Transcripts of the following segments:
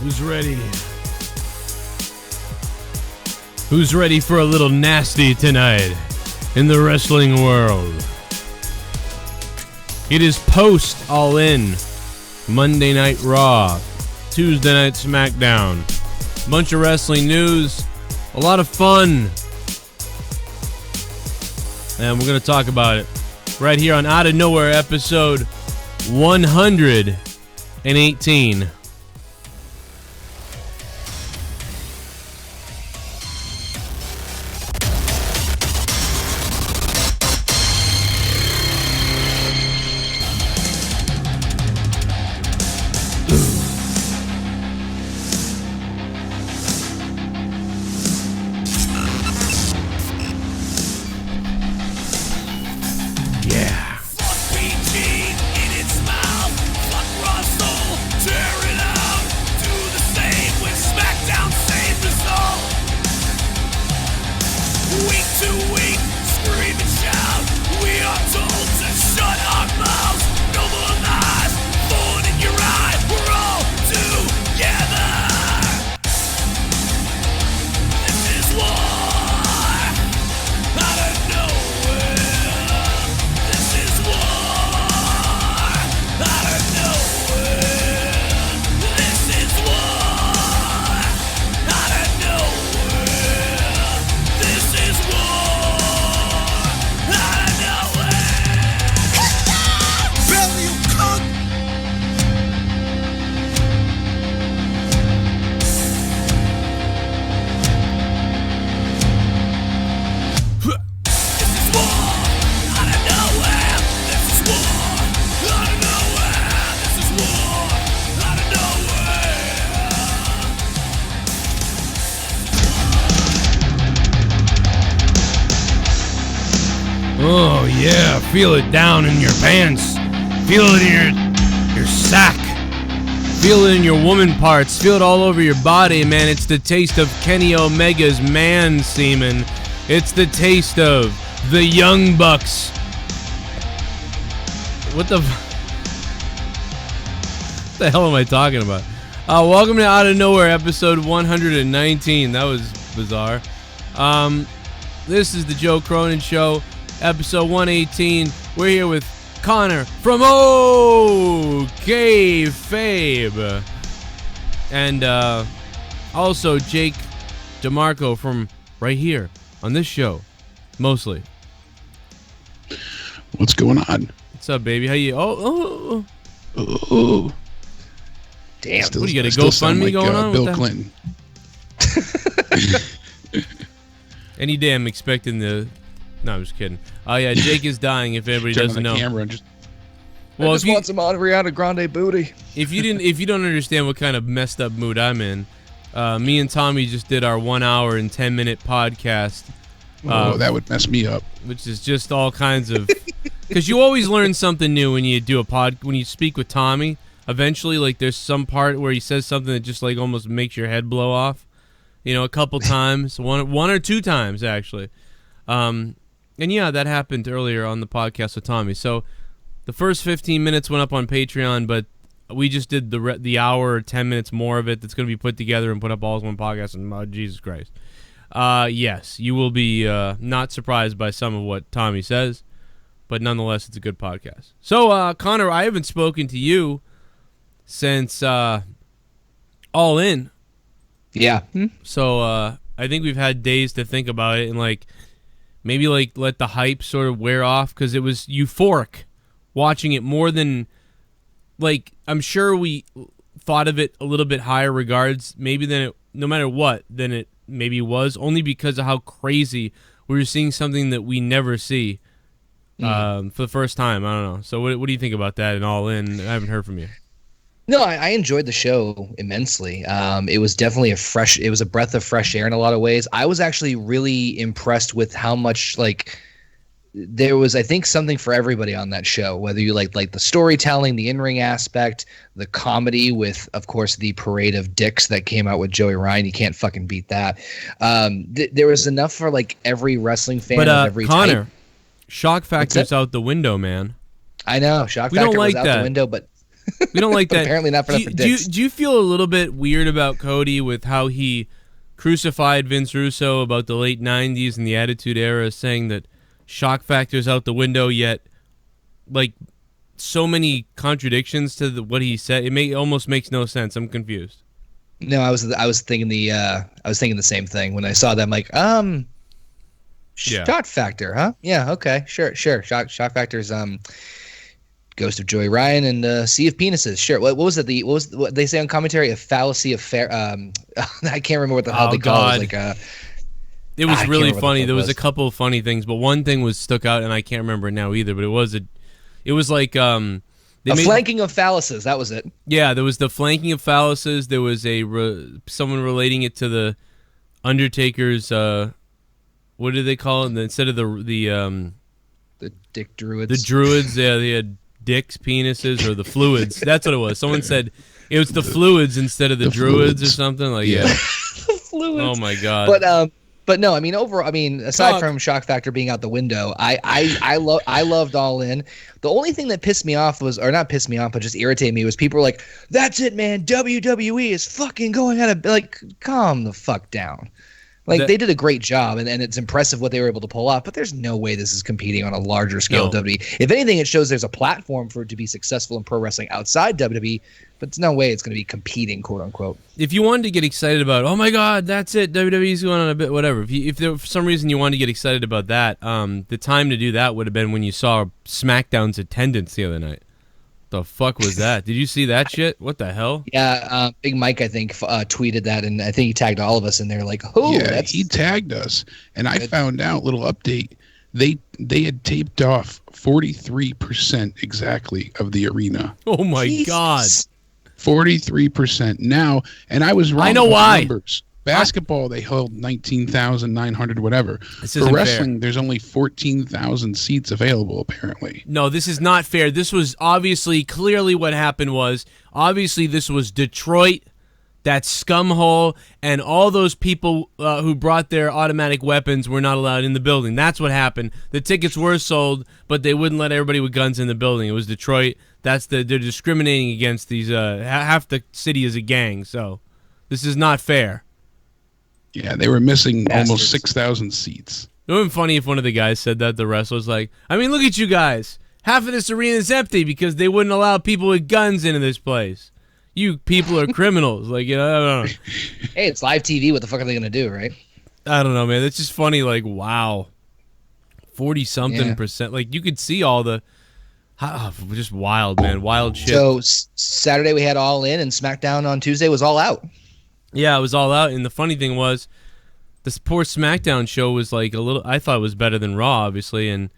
Who's ready? Who's ready for a little nasty tonight in the wrestling world? It is post All In, Monday Night Raw, Tuesday Night Smackdown. Bunch of wrestling news, a lot of fun. And we're going to talk about it right here on Outta Nowhere, episode 118. Oh yeah, feel it down in your pants. Feel it in your sack. Feel it in your woman parts. Feel it all over your body, man. It's the taste of Kenny Omega's man semen. It's the taste of the Young Bucks. What the hell am I talking about? Welcome to Outta Nowhere, episode 119. That was bizarre. This is the Joe Cronin Show, episode 118. We're here with Connor from OK Fabe. And also Jake DeMarco from right here on this show, mostly. What's going on? What's up, baby? How you? Oh. Damn. What, do you got a GoFundMe going on? Bill Clinton. Any day I'm expecting the... No, I'm just kidding. Oh, yeah, Jake is dying, if anybody doesn't know. Camera and just... Well, I just want some Ariana Grande booty. If you don't understand what kind of messed up mood I'm in, me and Tommy just did our 1 hour and 10-minute podcast. That would mess me up. Which is just all kinds of... Because you always learn something new when you do when you speak with Tommy. Eventually, like, there's some part where he says something that just, like, almost makes your head blow off. You know, a couple times. one or two times, actually. And yeah, that happened earlier on the podcast with Tommy. So the first 15 minutes went up on Patreon, but we just did the hour or 10 minutes more of it that's going to be put together and put up all as one podcast. And Jesus Christ. Yes, you will be not surprised by some of what Tommy says, but nonetheless, it's a good podcast. So, Connor, I haven't spoken to you since All In. Yeah. So I think we've had days to think about it and like maybe like let the hype sort of wear off, because it was euphoric watching it more than, like, I'm sure we thought of it a little bit higher regards maybe than it, no matter what, than it maybe was, only because of how crazy we were seeing something that we never see for the first time. I don't know. So what do you think about that and All In? I haven't heard from you. No, I enjoyed the show immensely. It was definitely it was a breath of fresh air in a lot of ways. I was actually really impressed with how much, like, there was, I think, something for everybody on that show, whether you like the storytelling, the in-ring aspect, the comedy with, of course, the parade of dicks that came out with Joey Ryan. You can't fucking beat that. There was enough for, like, every wrestling fan of every Connor, type. shock factor's out the window, man. I know, shock factor was out the window, but We don't like that. Apparently not for dicks. Do you feel a little bit weird about Cody with how he crucified Vince Russo about the late 90s and the Attitude Era, saying that shock factor's out the window, yet like so many contradictions to what he said? It almost makes no sense. I'm confused. No, I was thinking the same thing when I saw that. I'm like, shock factor, huh? Yeah, okay, sure. Shock factor's Ghost of Joey Ryan and Sea of Penises. Sure. What was it? What they say on commentary? A fallacy of fair. I can't remember what the hell they call it. Like it was really funny. There was a couple of funny things, but one thing was stuck out, and I can't remember it now either. But it was like flanking of phalluses. That was it. Yeah, there was the flanking of phalluses. There was someone relating it to the Undertaker's. What do they call it? Instead of the dick druids. The druids. Yeah, they had dicks, penises, or the fluids. That's what it was. Someone said it was the fluids instead of the druids or something like. Yeah. The fluids. Oh my god. But no, I mean overall, aside from shock factor being out the window, I loved All In. The only thing that pissed me off was, or not pissed me off, but just irritated me was people were like, "That's it, man. WWE is fucking going out of like, calm the fuck down." Like they did a great job, and it's impressive what they were able to pull off. But there's no way this is competing on a larger scale of WWE. If anything, it shows there's a platform for it to be successful in pro wrestling outside WWE. But there's no way it's going to be competing, quote unquote. If you wanted to get excited about, oh my God, that's it, WWE's going on a bit, whatever. If there, for some reason you wanted to get excited about that, the time to do that would have been when you saw SmackDown's attendance the other night. The fuck was that? Did you see that shit? What the hell? Yeah, Big Mike, I think, tweeted that, and I think he tagged all of us in there. Like, he tagged us, and I found out, little update, they had taped off 43% exactly of the arena. Oh my God. 43% now, and I was wrong. I know why. Numbers. Basketball, they held 19,900, whatever. For wrestling, fair. There's only 14,000 seats available, apparently. No, this is not fair. This was clearly what happened was, obviously this was Detroit, that scumhole, and all those people who brought their automatic weapons were not allowed in the building. That's what happened. The tickets were sold, but they wouldn't let everybody with guns in the building. It was Detroit. They're discriminating against these, half the city is a gang, so this is not fair. Yeah, they were missing almost 6,000 seats. It would have been funny if one of the guys said that, the wrestlers, like, I mean, look at you guys. Half of this arena is empty because they wouldn't allow people with guns into this place. You people are criminals. Like, I don't know. Hey, it's live TV. What the fuck are they going to do, right? I don't know, man. It's just funny, like, wow. 40-something%. Like, you could see all the... just wild, man. Wild shit. So, Saturday we had All In, and SmackDown on Tuesday was All Out. Yeah, it was All Out, and the funny thing was, this poor SmackDown show was like I thought it was better than Raw, obviously, and...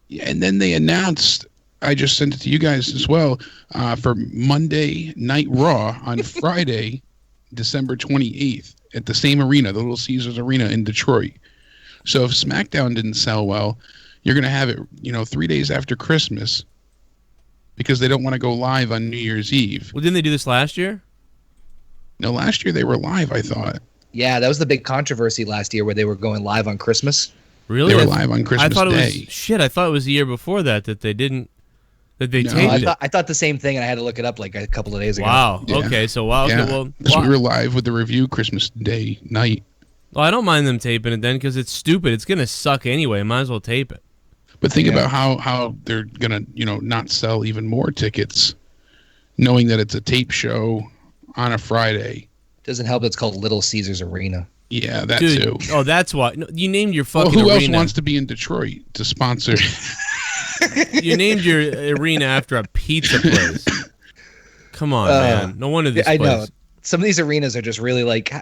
Yeah, and then they announced, I just sent it to you guys as well, for Monday Night Raw on Friday, December 28th, at the same arena, the Little Caesars Arena in Detroit. So if SmackDown didn't sell well, you're going to have it, 3 days after Christmas, because they don't want to go live on New Year's Eve. Well, didn't they do this last year? No, last year they were live, I thought. Yeah, that was the big controversy last year where they were going live on Christmas. Really? They were live on Christmas Day. I thought it was the year before that they didn't, that they taped it. I thought the same thing, and I had to look it up like a couple of days ago. Wow. Yeah. Okay, so wow. Yeah. Okay, well, we were live with the review Christmas Day night. Well, I don't mind them taping it then because it's stupid. It's going to suck anyway. Might as well tape it. But think about how they're going to, not sell even more tickets knowing that it's a tape show on a Friday. Doesn't help. It's called Little Caesars Arena. Yeah, that Dude, too. Oh, that's why. No, you named your fucking who arena. Else wants to be in Detroit to sponsor? You named your arena after a pizza place. Come on, man. No wonder this place. I know. Some of these arenas are just really like,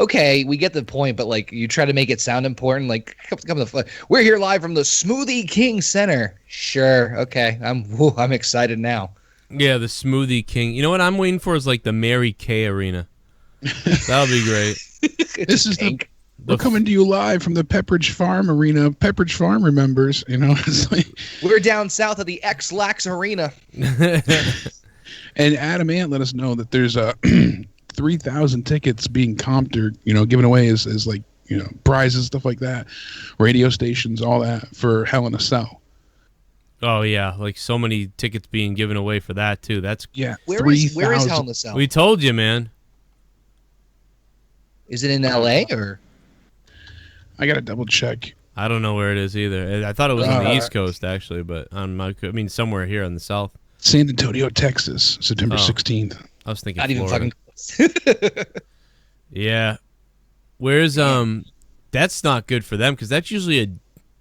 okay, we get the point, but like you try to make it sound important. Like, we're here live from the Smoothie King Center. Sure, okay, I'm excited now. Yeah, the Smoothie King. You know what I'm waiting for is like the Mary Kay Arena. That'll be great. This is we're coming to you live from the Pepperidge Farm Arena. Pepperidge Farm remembers, it's like we're down south of the X-Lax Arena. And Adam Ant let us know that there's 3,000 tickets being comped or given away as like prizes, stuff like that, radio stations, all that for Hell in a Cell. Oh yeah, like so many tickets being given away for that too. That's Where is Hell in the Cell? We told you, man. Is it in LA or? I gotta double check. I don't know where it is either. I thought it was on the East Coast actually, but I mean somewhere here in the South. San Antonio, Texas, September 16th. I was thinking Not even Florida. fucking close. Yeah. Where's that's not good for them because that's usually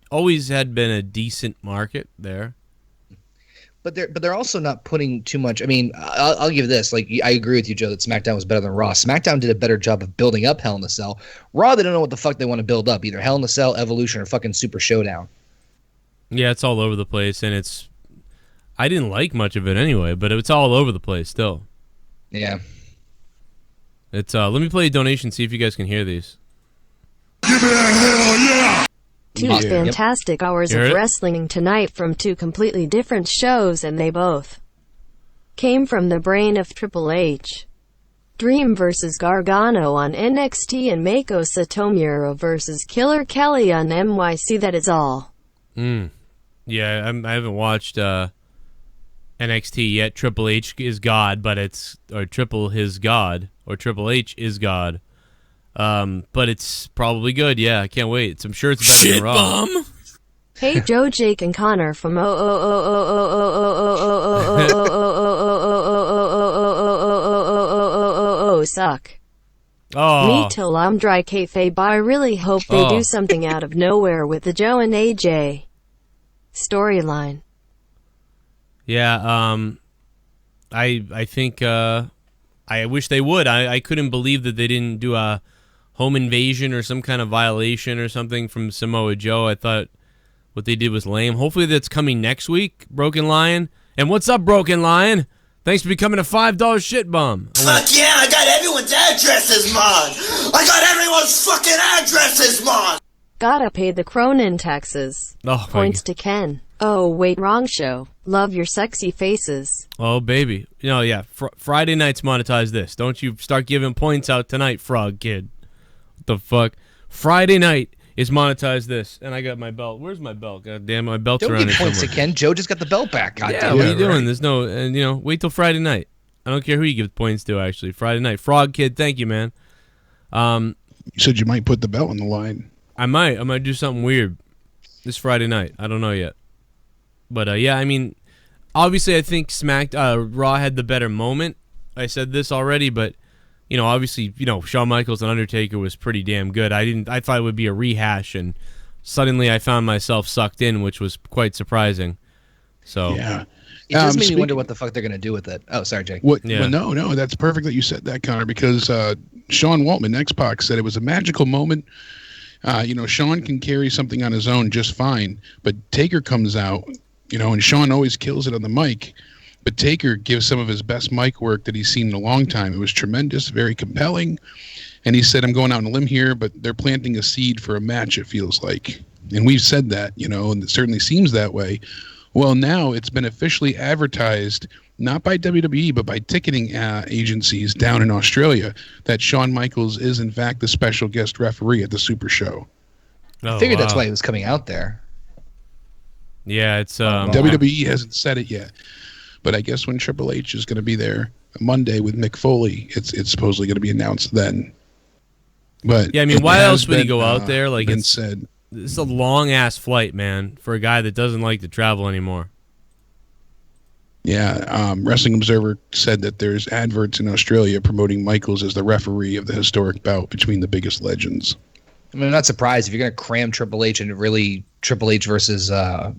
always had been a decent market there. But they're also not putting too much. I mean, I'll give this. Like, I agree with you, Joe, that SmackDown was better than Raw. SmackDown did a better job of building up Hell in the Cell. Raw, they don't know what the fuck they want to build up, either Hell in the Cell, Evolution, or fucking Super Showdown. Yeah, it's all over the place, and I didn't like much of it anyway, but it's all over the place still. Yeah. It's let me play a donation, see if you guys can hear these. Give me a hell yeah! Two fantastic hours of wrestling tonight from two completely different shows, and they both came from the brain of Triple H. Dream vs. Gargano on NXT and Mako Satomura vs. Killer Kelly on NYC. That is all. Yeah, I haven't watched NXT yet. Triple H is God, but Triple H is God. But it's probably good. Yeah, I can't wait. I'm sure it's better than Raw. Hey Joe, Jake, and Connor from suck. Me till I'm dry kayfabe. I really hope they do something out of nowhere with the Joe and AJ storyline. Yeah, I think I wish they would. I couldn't believe that they didn't do a home invasion or some kind of violation or something from Samoa Joe. I thought what they did was lame. Hopefully that's coming next week, Broken Lion. And what's up, Broken Lion? Thanks for becoming a $5 ShiBUM. Fuck yeah, I got everyone's addresses, mon! I got everyone's fucking addresses, mon! Gotta pay the Cronin taxes. Points to Ken. Oh, wait, wrong show. Love your sexy faces. Oh, baby. Yeah, Friday nights monetize this. Don't you start giving points out tonight, frog kid. What the fuck? Friday night is monetize this. And I got my belt. Where's my belt? God damn, my belt's around here. Don't give points to Ken. Joe just got the belt back. God damn. What are you doing? There's no, and wait till Friday night. I don't care who you give points to, actually. Friday night. Frog kid, thank you, man. You said you might put the belt on the line. I might do something weird this Friday night. I don't know yet. But, yeah, I mean, obviously I think Raw had the better moment. I said this already, but, obviously, Shawn Michaels and Undertaker was pretty damn good. I thought it would be a rehash, and suddenly I found myself sucked in, which was quite surprising. So yeah. It just made me wonder what the fuck they're going to do with it. Oh, sorry, Jake. Well, no, that's perfect that you said that, Connor, because Sean Waltman, X-Pac, said it was a magical moment. Sean can carry something on his own just fine, but Taker comes out, and Sean always kills it on the mic, but Taker gives some of his best mic work that he's seen in a long time. It was tremendous, very compelling, and he said, I'm going out on a limb here, but they're planting a seed for a match, it feels like. And we've said that, and it certainly seems that way. Well, now it's been officially advertised, not by WWE, but by ticketing agencies down in Australia, that Shawn Michaels is, in fact, the special guest referee at the Super Show. I figured that's why he was coming out there. Yeah, it's... WWE hasn't said it yet, but I guess when Triple H is going to be there Monday with Mick Foley, it's supposedly going to be announced then. But yeah, I mean, why else would he go out there? Like, it's a long-ass flight, man, for a guy that doesn't like to travel anymore. Yeah, Wrestling Observer said that there's adverts in Australia promoting Michaels as the referee of the historic bout between the biggest legends. I mean, I'm not surprised if you're going to cram Triple H and really Triple H versus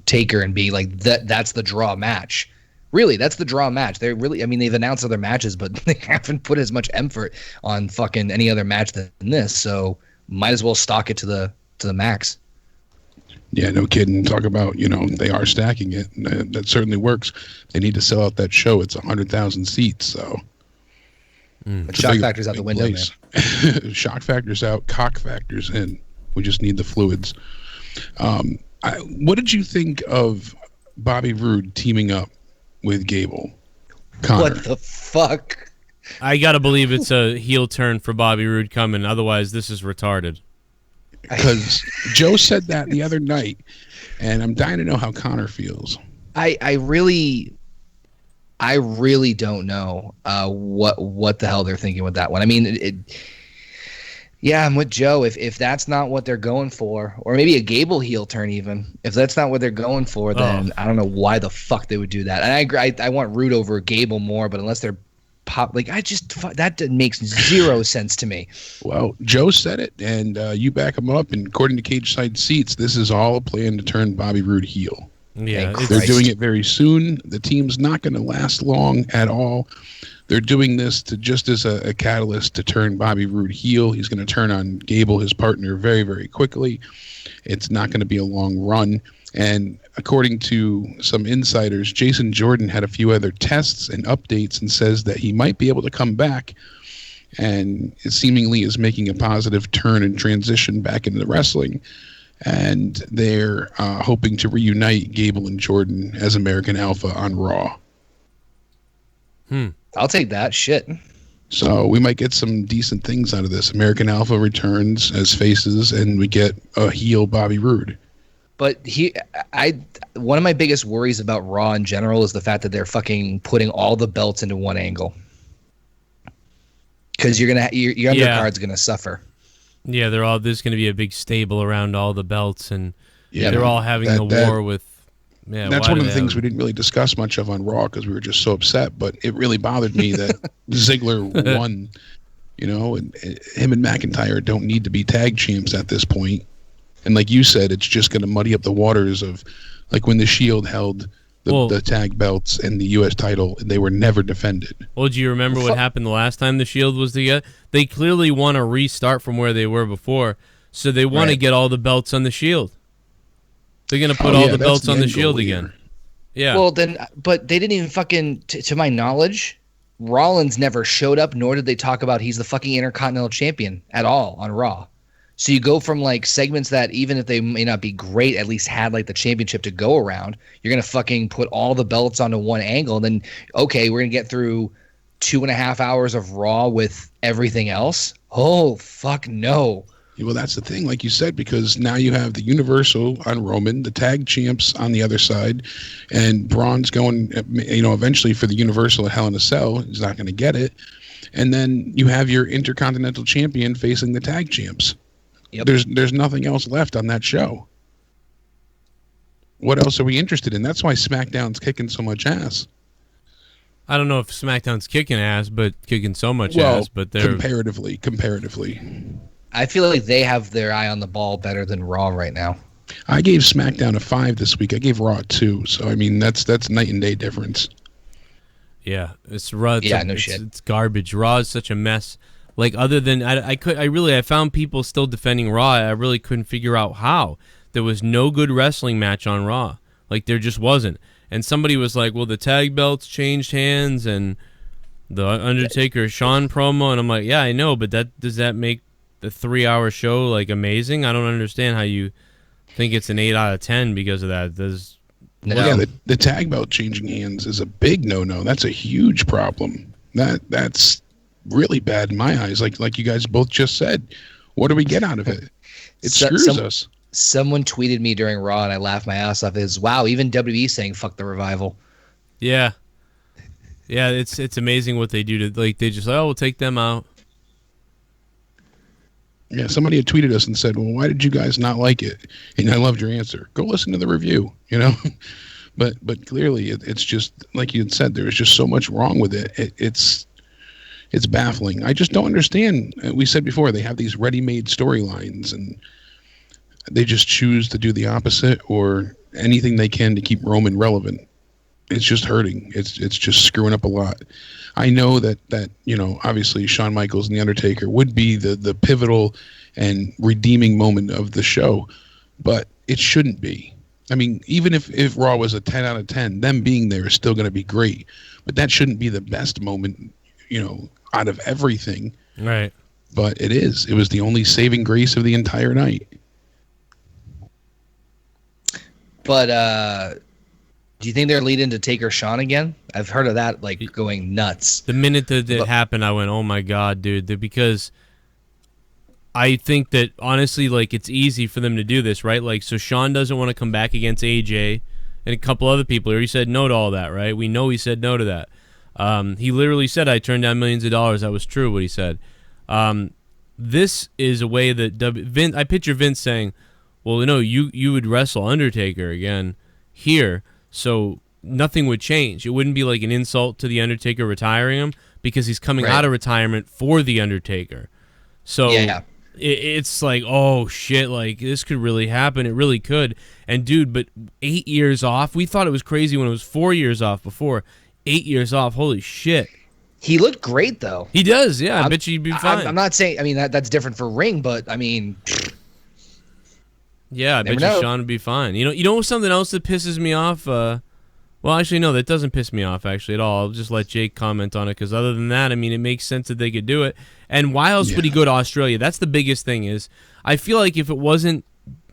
Taker and be like, that's the draw match. Really, that's the draw match. They've announced other matches, but they haven't put as much effort on fucking any other match than this. So might as well stock it to the max. Yeah, no kidding. Talk about, they are stacking it. That certainly works. They need to sell out that show. It's 100,000 seats, so. But shock factor's out the window, man. Shock factor's out. Cock factor's in. We just need the fluids. What did you think of Bobby Roode teaming up with Gable? Connor. What the fuck? I gotta believe it's a heel turn for Bobby Roode coming. Otherwise, this is retarded. Because Joe said that the other night, and I'm dying to know how Connor feels. I really don't know what the hell they're thinking with that one. I mean, yeah, I'm with Joe. If that's not what they're going for, or maybe a Gable heel turn even, if that's not what they're going for, then I don't know why the fuck they would do that. And I agree. I want Root over Gable more, but unless they're that makes zero sense to me. Well, Joe said it, and you back him up. And according to Cage Side Seats, this is all a plan to turn Bobby Roode heel. Yeah, they're doing it very soon. The team's not going to last long at all. They're doing this just as a catalyst to turn Bobby Roode heel. He's going to turn on Gable, his partner, very, very quickly. It's not going to be a long run. And according to some insiders, Jason Jordan had a few other tests and updates and says that he might be able to come back, and it seemingly is making a positive turn and transition back into wrestling. And they're hoping to reunite Gable and Jordan as American Alpha on Raw. I'll take that. Shit. So we might get some decent things out of this. American Alpha returns as faces, and we get a heel Bobby Roode. But one of my biggest worries about Raw in general is the fact that they're fucking putting all the belts into one angle. Because your undercard's gonna suffer. Yeah, there's going to be a big stable around all the belts, and Yeah, they're all having a war with. Yeah, that's one of the things we didn't really discuss much of on Raw because we were just so upset. But it really bothered me that Ziggler won. You know, and him and McIntyre don't need to be tag champs at this point. And like you said, it's just going to muddy up the waters of, like when the Shield held the tag belts and the U.S. title, they were never defended. Well, do you remember what happened the last time the Shield was together? They clearly want to restart from where they were before, so they want to get all the belts on the Shield. They're going to put all the belts on the Shield again. Yeah. Well, then, but they didn't even fucking, to my knowledge, Rollins never showed up, nor did they talk about he's the fucking Intercontinental Champion at all on Raw. So you go from like segments that even if they may not be great, at least had like the championship to go around. You're going to fucking put all the belts onto one angle. And then, okay, we're going to get through 2.5 hours of Raw with everything else. Oh, fuck no. Well, that's the thing, like you said, because now you have the Universal on Roman, the tag champs on the other side, and Braun's going, eventually for the Universal at Hell in a Cell. He's not going to get it. And then you have your Intercontinental Champion facing the tag champs. Yep. There's nothing else left on that show. What else are we interested in? That's why SmackDown's kicking so much ass. I don't know if SmackDown's kicking ass, but kicking so much ass. But they're comparatively. I feel like they have their eye on the ball better than Raw right now. I gave SmackDown a 5 this week. I gave Raw a 2. So I mean that's night and day difference. Yeah, it's Raw. No shit. It's garbage. Raw is such a mess. Like other than I found people still defending Raw. I really couldn't figure out how. There was no good wrestling match on Raw. Like there just wasn't. And somebody was like, "Well, the tag belts changed hands and the Undertaker Shawn promo," and I'm like, "Yeah, I know, but does that make the 3-hour show like amazing? I don't understand how you think it's an 8 out of 10 because of that." Yeah, the tag belt changing hands is a big no-no. That's a huge problem. That's really bad in my eyes. Like you guys both just said. What do we get out of it? It screws us. Someone tweeted me during Raw and I laughed my ass off. Wow, even WWE saying fuck the revival. Yeah. Yeah, it's amazing what they do to they just we'll take them out. Yeah, somebody had tweeted us and said, "Well, why did you guys not like it?" And I loved your answer. Go listen to the review, But clearly, it's just like you had said. There is just so much wrong with it. It's baffling. I just don't understand. We said before they have these ready-made storylines, and they just choose to do the opposite or anything they can to keep Roman relevant. It's just hurting. It's just screwing up a lot. I know that obviously Shawn Michaels and The Undertaker would be the pivotal and redeeming moment of the show, but it shouldn't be. I mean, even if Raw was a 10 out of 10, them being there is still going to be great, but that shouldn't be the best moment, out of everything. Right. But it is. It was the only saving grace of the entire night. But do you think they're leading to Taker Shawn again? I've heard of that going nuts. The minute that it happened, I went, "Oh my god, dude!" Because I think that honestly, it's easy for them to do this, right? So Shawn doesn't want to come back against AJ, and a couple other people here. He said no to all that, right? We know he said no to that. He literally said, I turned down millions of dollars. That was true, what he said. This is a way that I picture Vince saying, well, you would wrestle Undertaker again here, so nothing would change. It wouldn't be like an insult to the Undertaker retiring him because he's coming out of retirement for the Undertaker. So it's like, oh shit, like this could really happen. It really could. And dude, but 8 years off. We thought it was crazy when it was 4 years off before. 8 years off. Holy shit. He looked great though. He does. Yeah, I bet you'd be fine. I'm not saying. I mean that's different for ring, but I mean. Yeah, I bet you Sean would be fine. You know something else that pisses me off. Well, actually, no, that doesn't piss me off, actually, at all. I'll just let Jake comment on it, because other than that, I mean, it makes sense that they could do it. And why else would he go to Australia? That's the biggest thing is, I feel like if it wasn't,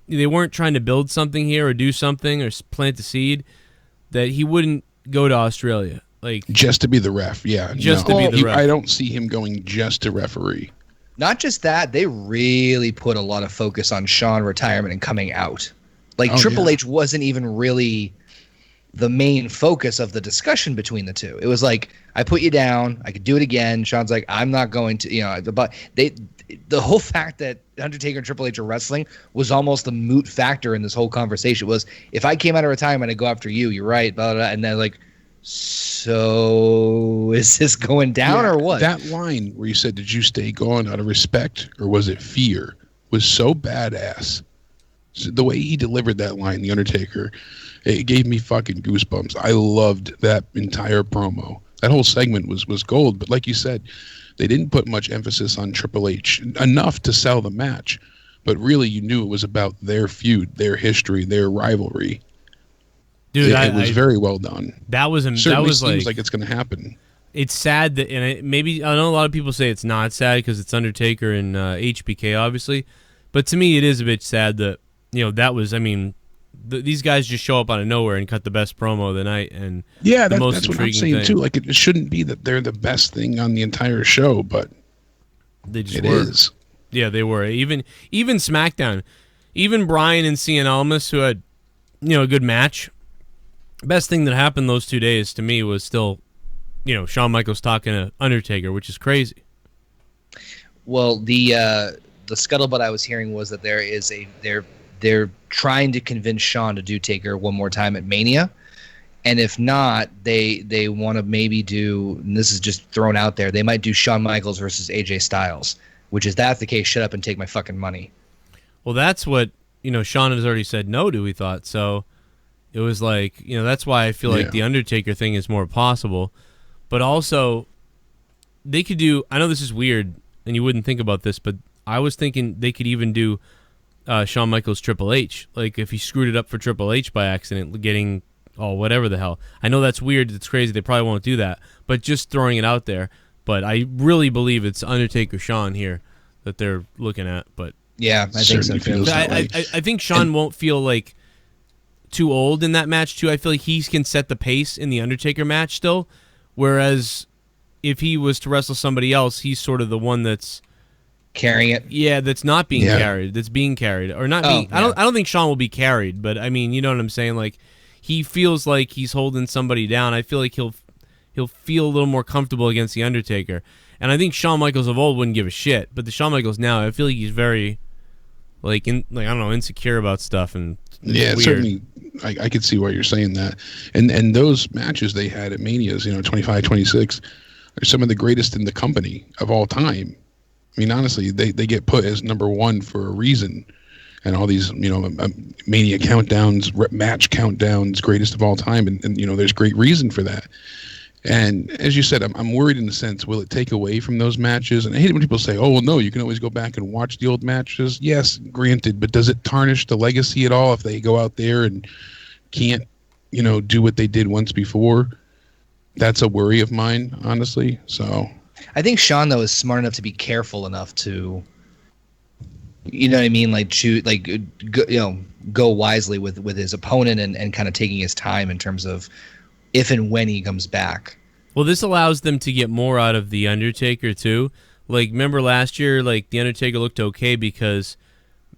they weren't trying to build something here or do something or plant a seed, that he wouldn't go to Australia. Like just to be the ref, yeah. Just to be the ref. I don't see him going just to referee. Not just that, they really put a lot of focus on Sean retirement and coming out. Like Triple H wasn't even really the main focus of the discussion between the two. It was like, I put you down, I could do it again. Sean's like, I'm not going to, but the whole fact that Undertaker and Triple H are wrestling was almost the moot factor in this whole conversation. Was, if I came out of retirement, I'd go after you, you're right, blah, blah, blah. And then like, so is this going down or what? That line where you said, did you stay gone out of respect or was it fear, was so badass. So the way he delivered that line, The Undertaker, it gave me fucking goosebumps. I loved that entire promo. That whole segment was gold. But like you said, they didn't put much emphasis on Triple H, enough to sell the match. But really, you knew it was about their feud, their history, their rivalry. Dude, it was very well done. That was seems like it's going to happen. It's sad that, and maybe I know a lot of people say it's not sad because it's Undertaker and HBK, obviously. But to me, it is a bit sad that that was. I mean, these guys just show up out of nowhere and cut the best promo of the night, and that's what I'm saying too. Like, it shouldn't be that they're the best thing on the entire show, but they just is. Yeah, they were. Even SmackDown, even Bryan and Cien Almas, who had a good match. Best thing that happened those 2 days to me was still, Shawn Michaels talking to Undertaker, which is crazy. Well, the scuttlebutt I was hearing was that they're trying to convince Shawn to do Taker one more time at Mania, and if not, they want to maybe do, and this is just thrown out there, they might do Shawn Michaels versus AJ Styles, which is that's the case, shut up and take my fucking money. Well, that's what Shawn has already said no to. We thought so. It was like, that's why I feel like the Undertaker thing is more possible. But also, they could do, I know this is weird, and you wouldn't think about this, but I was thinking they could even do Shawn Michaels Triple H. Like, if he screwed it up for Triple H by accident, getting, whatever the hell. I know that's weird, it's crazy, they probably won't do that. But just throwing it out there. But I really believe it's Undertaker Shawn here that they're looking at. But yeah, I think so too. I think Shawn won't feel like too old in that match too. I feel like he can set the pace in the Undertaker match still, whereas if he was to wrestle somebody else, he's sort of the one that's carrying it. Yeah, that's not being carried. That's being carried or not. I don't think Shawn will be carried, but I mean, you know what I'm saying? Like, he feels like he's holding somebody down. I feel like he'll feel a little more comfortable against the Undertaker, and I think Shawn Michaels of old wouldn't give a shit, but the Shawn Michaels now, I feel like he's very I don't know, insecure about stuff and. Yeah, certainly. I could see why you're saying that. And those matches they had at Manias, 25, 26, are some of the greatest in the company of all time. I mean, honestly, they get put as number one for a reason. And all these, Mania countdowns, match countdowns, greatest of all time. And there's great reason for that. And as you said, I'm worried in the sense, will it take away from those matches? And I hate it when people say, oh, well, no, you can always go back and watch the old matches. Yes, granted, but does it tarnish the legacy at all if they go out there and can't, do what they did once before? That's a worry of mine, honestly. So I think Shawn, though, is smart enough to be careful enough to, you know what I mean? Like, choose, like, go wisely with his opponent and kind of taking his time in terms of if and when he comes back. Well, this allows them to get more out of The Undertaker, too. Like, remember last year, like, The Undertaker looked okay because,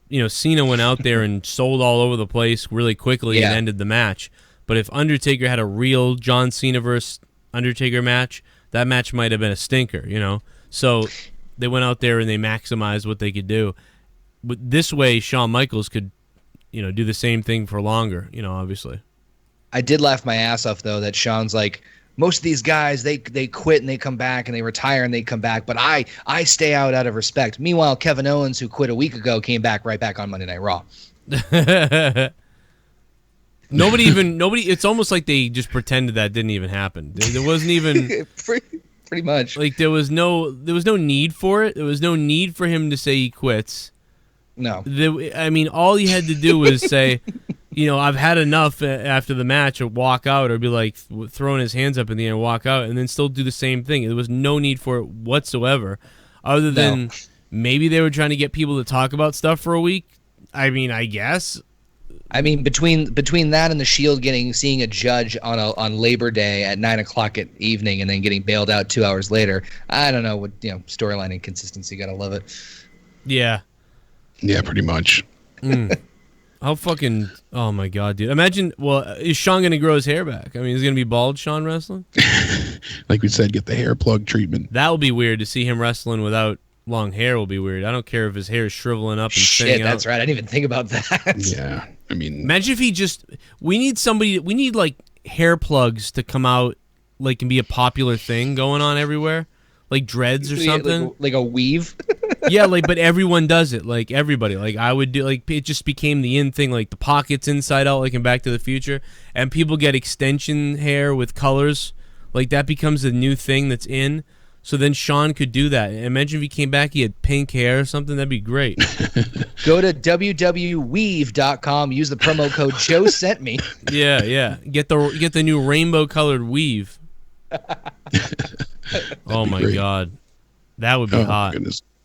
Cena went out there and sold all over the place really quickly and ended the match. But if Undertaker had a real John Cena versus Undertaker match, that match might have been a stinker, you know? So they went out there and they maximized what they could do. But this way, Shawn Michaels could, you know, do the same thing for longer, you know, obviously. I did laugh my ass off, though, that Shawn's like, most of these guys, they quit and they come back, and they retire and they come back, but I stay out of respect. Meanwhile, Kevin Owens, who quit a week ago, came back right back on Monday Night Raw. Nobody, it's almost like they just pretended that didn't even happen. There wasn't even... Pretty much. Like, there was no need for it. There was no need for him to say he quits. No. I mean, all he had to do was say, you know, I've had enough after the match, or walk out, or be like throwing his hands up in the air and walk out, and then still do the same thing. There was no need for it whatsoever, other than maybe they were trying to get people to talk about stuff for a week. I mean, I guess. I mean, between that and the Shield seeing a judge on Labor Day at 9:00 at evening, and then getting bailed out 2 hours later, I don't know what, you know, storyline inconsistency. Gotta love it. Yeah. Yeah, pretty much. How fucking... Oh, my God, dude. Imagine... Well, is Shawn going to grow his hair back? I mean, is he going to be bald, Shawn, wrestling? Like we said, get the hair plug treatment. That will be weird. To see him wrestling without long hair will be weird. I don't care if his hair is shriveling up and shit, that's right. I didn't even think about that. Yeah, I mean... Imagine if he just... We need, like, hair plugs to come out, like, and be a popular thing going on everywhere. Like dreads or something. Like a weave? Yeah, like, but everyone does it. Like, everybody. Like, I would do, like, it just became the in thing, like the pockets inside out, like in Back to the Future. And people get extension hair with colors. Like, that becomes a new thing that's in. So then Shawn could do that. Imagine if he came back, he had pink hair or something. That'd be great. Go to www.weave.com. Use the promo code Joe sent me. Yeah. Get the new rainbow colored weave. Oh my God, that would be hot.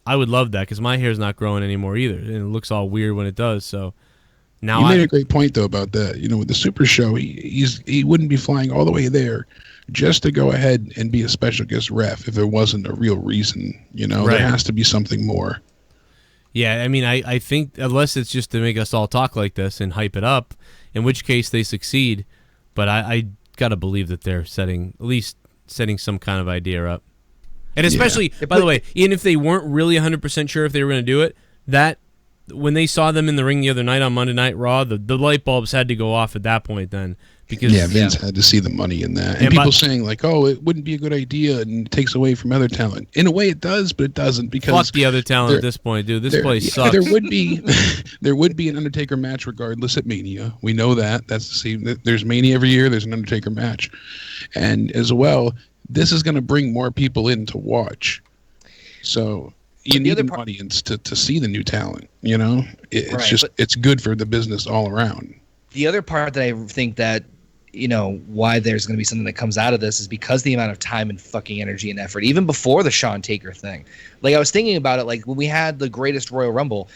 I would love that because my hair's not growing anymore either, and it looks all weird when it does. So now you made a great point though about that. You know, with the Super Show, he wouldn't be flying all the way there just to go ahead and be a special guest ref if there wasn't a real reason. You know, There has to be something more. Yeah, I mean, I think unless it's just to make us all talk like this and hype it up, in which case they succeed. But I gotta believe that they're setting some kind of idea up. And especially, by the way, even if they weren't really 100% sure if they were going to do it, that when they saw them in the ring the other night on Monday Night Raw, the light bulbs had to go off at that point then. Because Vince had to see the money in that. And people saying like, oh, it wouldn't be a good idea and it takes away from other talent. In a way it does, but it doesn't because... Fuck the other talent at this point, dude. This place sucks. There would be an Undertaker match regardless at Mania. We know that. That's the same. There's Mania every year. There's an Undertaker match. And as well, this is going to bring more people in to watch. So... You need an audience to see the new talent, you know? It's good for the business all around. The other part that I think that, you know, why there's going to be something that comes out of this is because the amount of time and fucking energy and effort, even before the Shawn Taker thing. Like, I was thinking about it, like, when we had the Greatest Royal Rumble,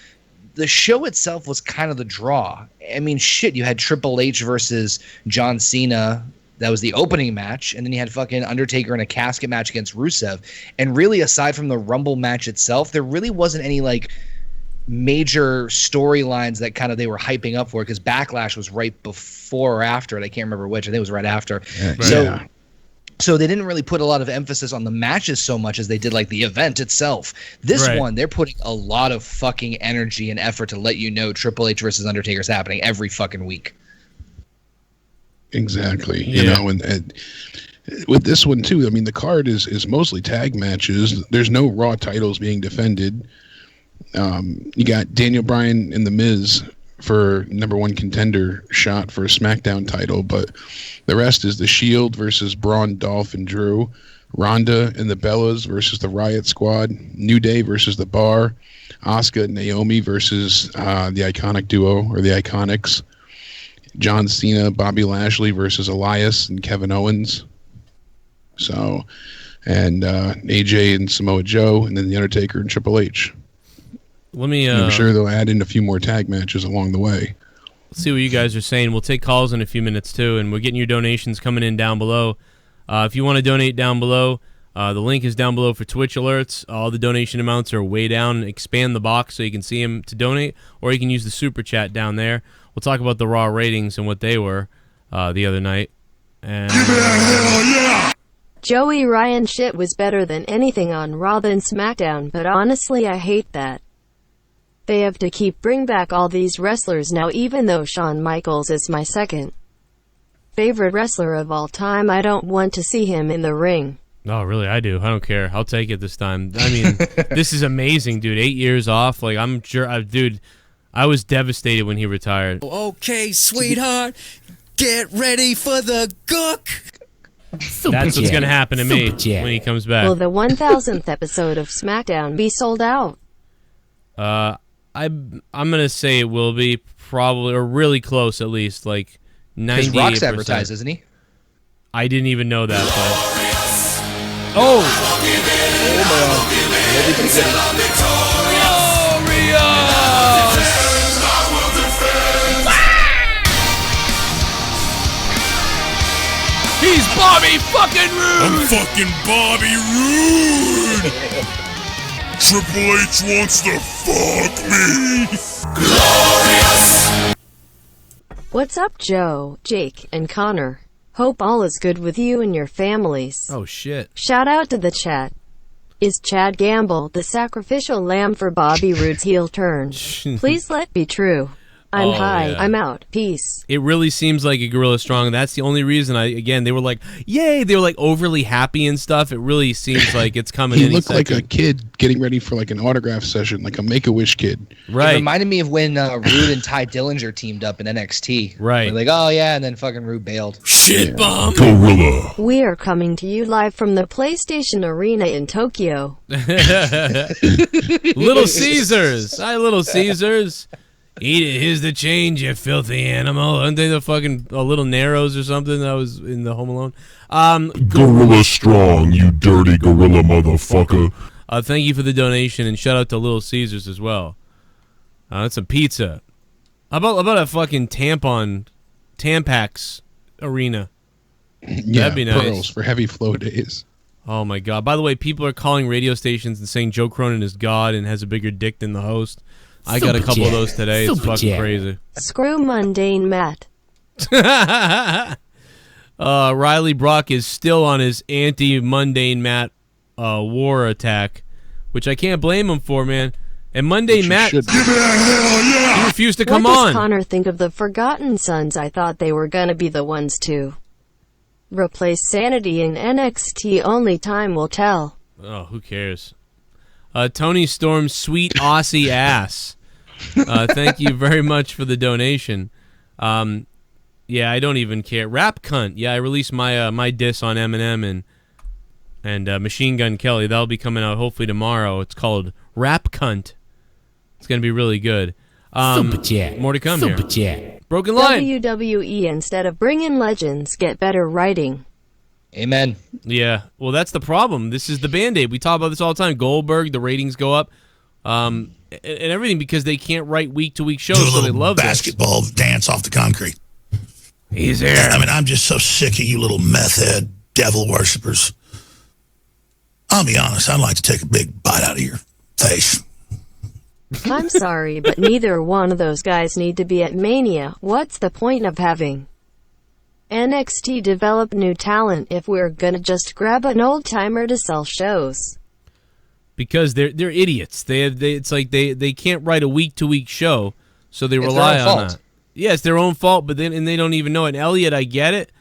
the show itself was kind of the draw. I mean, shit, you had Triple H versus John Cena. That was the opening match, and then you had fucking Undertaker in a casket match against Rusev. And really, aside from the Rumble match itself, there really wasn't any, like, major storylines that kind of they were hyping up for, because Backlash was right before or after it. I can't remember which. I think it was right after. So they didn't really put a lot of emphasis on the matches so much as they did, like, the event itself. This one, they're putting a lot of fucking energy and effort to let you know Triple H versus Undertaker is happening every fucking week. Exactly. You know, and with this one too, I mean, the card is mostly tag matches. There's no Raw titles being defended. You got Daniel Bryan and The Miz for #1 contender shot for a SmackDown title, but the rest is the Shield versus Braun, Dolph, and Drew, Ronda and the Bellas versus the Riot Squad, New Day versus the Bar, Asuka and Naomi versus the Iconic Duo or the Iconics, John Cena, Bobby Lashley versus Elias and Kevin Owens. So, and AJ and Samoa Joe, and then The Undertaker and Triple H. I'm sure they'll add in a few more tag matches along the way. Let's see what you guys are saying. We'll take calls in a few minutes too, and we're getting your donations coming in down below. If you want to donate down below, the link is down below for Twitch alerts. All the donation amounts are way down. Expand the box so you can see them to donate, or you can use the super chat down there. We'll talk about the Raw ratings and what they were. the other night. And Joey Ryan shit was better than anything on Raw than SmackDown, but honestly I hate that. They have to bring back all these wrestlers now, even though Shawn Michaels is my second favorite wrestler of all time. I don't want to see him in the ring. oh, really? I do. I don't care. I'll take it this time. I mean, this is amazing, dude. 8 years off. Like, I'm sure, dude, I was devastated when he retired. Okay, sweetheart, get ready for the gook. That's what's going to happen to me when he comes back. Will the 1000th episode of SmackDown be sold out? I'm gonna say it will be, probably, or really close at least, like 98%. Because Rock's advertised, isn't he? I didn't even know that. But... Oh! He's Bobby fucking Roode! I'm fucking Bobby Roode! Triple H wants to fuck me! Glorious! What's up, Joe, Jake, and Connor? Hope all is good with you and your families. Oh, shit. Shout out to the chat. Is Chad Gamble the sacrificial lamb for Bobby Roode's heel turn? Please let be true. I'm high. Yeah. I'm out. Peace. It really seems like a Gorilla Strong. That's the only reason they were like, yay, they were like overly happy and stuff. It really seems like it's coming in. He looked like a kid getting ready for like an autograph session, like a Make-A-Wish kid. Right. It reminded me of when Rude and Ty Dillinger teamed up in NXT. Right. They're like, oh yeah, and then fucking Rude bailed. ShiBUM. Gorilla. We are coming to you live from the PlayStation Arena in Tokyo. Little Caesars. Hi, Little Caesars. Eat it. Here's the change, you filthy animal. Aren't they the fucking Little Narrows or something that was in the Home Alone? Gorilla Strong, you dirty gorilla motherfucker. Thank you for the donation, and shout out to Little Caesars as well. That's some pizza. How about a fucking Tampax arena? Yeah, that'd be nice. Pearls for heavy flow days. Oh my god. By the way, people are calling radio stations and saying Joe Cronin is God and has a bigger dick than the host. I got a couple of those today. It's fucking crazy. Screw mundane Matt. Riley Brock is still on his anti-mundane Matt war attack, which I can't blame him for, man. And mundane Matt, he refused to come on. What does Connor think of the Forgotten Sons? I thought they were gonna be the ones to replace Sanity in NXT. Only time will tell. Oh, who cares? Tony Storm's sweet Aussie ass. Thank you very much for the donation. Yeah, I don't even care. Rap cunt. Yeah, I released my my diss on Eminem and Machine Gun Kelly. That'll be coming out hopefully tomorrow. It's called Rap Cunt. It's gonna be really good. Super chat. More to come Super here. chat. Broken line. WWE, instead of bringing legends, get better writing. Amen. Yeah, well, that's the problem. This is the Band-Aid. We talk about this all the time. Goldberg, the ratings go up, and everything because they can't write week-to-week shows, so they love basketball dance off the concrete. He's here. I mean, I'm just so sick of you little meth head devil worshippers. I'll be honest, I'd like to take a big bite out of your face. I'm sorry, but neither one of those guys need to be at Mania. What's the point of having NXT develop new talent if we're gonna just grab an old-timer to sell shows? Because they're idiots. It's like they can't write a week-to-week show, so they rely on that. Yeah, it's their own fault, but then they don't even know it. And Elliot, I get it.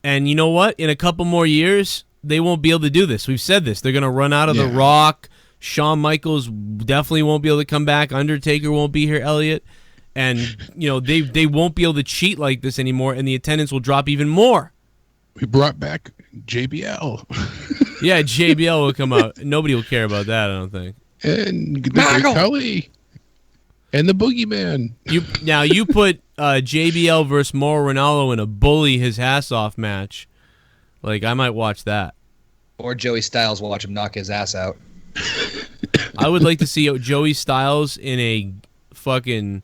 And you know what? In a couple more years, they won't be able to do this. We've said this. They're going to run out of The Rock. Shawn Michaels definitely won't be able to come back. Undertaker won't be here, Elliot. And, you know, they won't be able to cheat like this anymore, and the attendance will drop even more. We brought back JBL. Yeah, JBL will come out. Nobody will care about that, I don't think. And the Great Khali. And the Boogeyman. You put JBL versus Mauro Ranallo in a bully his ass off match. Like, I might watch that. Or Joey Styles, watch him knock his ass out. I would like to see Joey Styles in a fucking...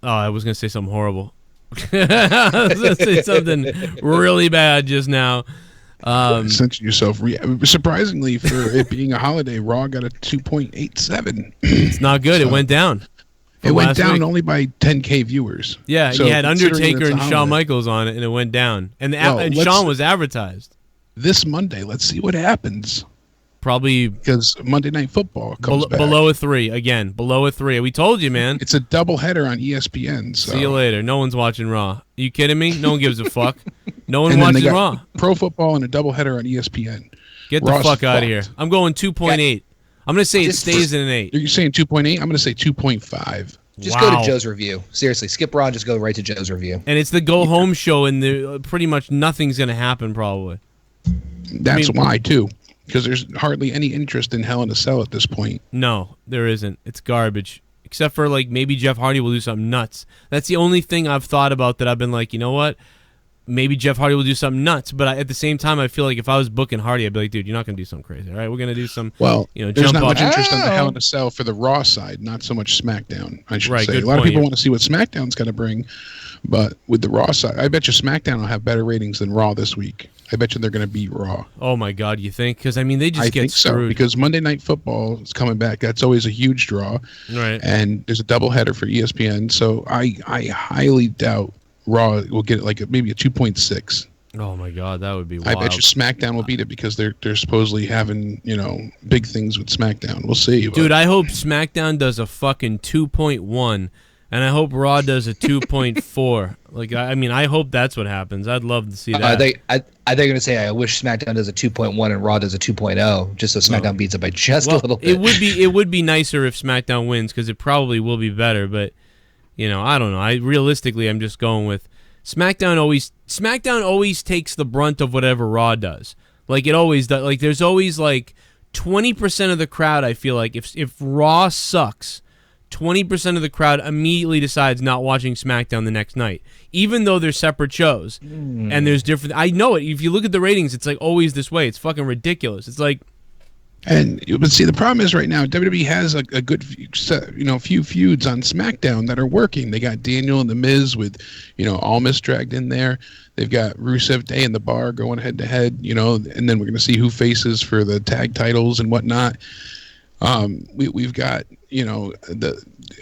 Oh, I was going to say something horrible. I was going to say something really bad just now. Censor yourself. Surprisingly, for it being a holiday, Raw got a 2.87. It's not good. It went down. It went last down week? only by 10K viewers. Yeah, So you had considering Undertaker it's a and Shawn holiday- Michaels on it, and it went down. And, and let's- Shawn was advertised. This Monday, let's see what happens. Probably Because Monday Night Football comes back. below a 3 again. Below a 3. We told you, man. It's a doubleheader on ESPN. So. See you later. No one's watching Raw. Are you kidding me? No one gives a fuck. No one And then they watches got Raw. Pro football and a doubleheader on ESPN. Get the Raw's fuck out of fucked. here. I'm going 2.8. I'm going to say it Just- stays in an 8. You're saying 2.8? I'm going to say 2.5. Just go Wow. to Joe's review. Seriously, skip Raw and just go right to Joe's review. And it's the go home show, and pretty much nothing's going to happen, probably. That's why, too. Because there's hardly any interest in Hell in a Cell at this point. No, there isn't. It's garbage. Except for, like, maybe Jeff Hardy will do something nuts. That's the only thing I've thought about that I've been like, you know what? Maybe Jeff Hardy will do something nuts. But at the same time, I feel like if I was booking Hardy, I'd be like, dude, you're not going to do something crazy, all right? We're going to do some, Well, you know, there's jump not up. much interest on the Hell in a Cell for the Raw side, not so much SmackDown, I should Right, say. good A lot of point, people yeah. want to see what SmackDown's going to bring. But with the Raw side, I bet you SmackDown will have better ratings than Raw this week. I bet you they're going to beat Raw. Oh, my God, you think? Because, I mean, they just I get think so, screwed. because Monday Night Football is coming back. That's always a huge draw. Right. And there's a doubleheader for ESPN. So I highly doubt Raw will get like maybe a 2.6. Oh, my God, that would be I wild. bet you SmackDown will beat it because they're supposedly having, you know, big things with SmackDown. We'll see. Dude, I hope SmackDown does a fucking 2.1, and I hope Raw does a 2.4. Like, I mean, I hope that's what happens. I'd love to see that. They're going to say, I wish SmackDown does a 2.1 and Raw does a 2.0, just so SmackDown beats it by just a little bit. It would be nicer if SmackDown wins because it probably will be better. But you know, I don't know. Realistically, I'm just going with SmackDown. SmackDown always takes the brunt of whatever Raw does. Like it always does. Like there's always like 20% of the crowd. I feel like if Raw sucks, 20% of the crowd immediately decides not watching SmackDown the next night, even though they're separate shows and there's different. I know it. If you look at the ratings, it's like always this way. It's fucking ridiculous. It's like. And but see, the problem is right now WWE has a good few feuds on SmackDown that are working. They got Daniel and the Miz with, Almas dragged in there. They've got Rusev Day and the Bar going head to head. And then we're going to see who faces for the tag titles and whatnot. We've got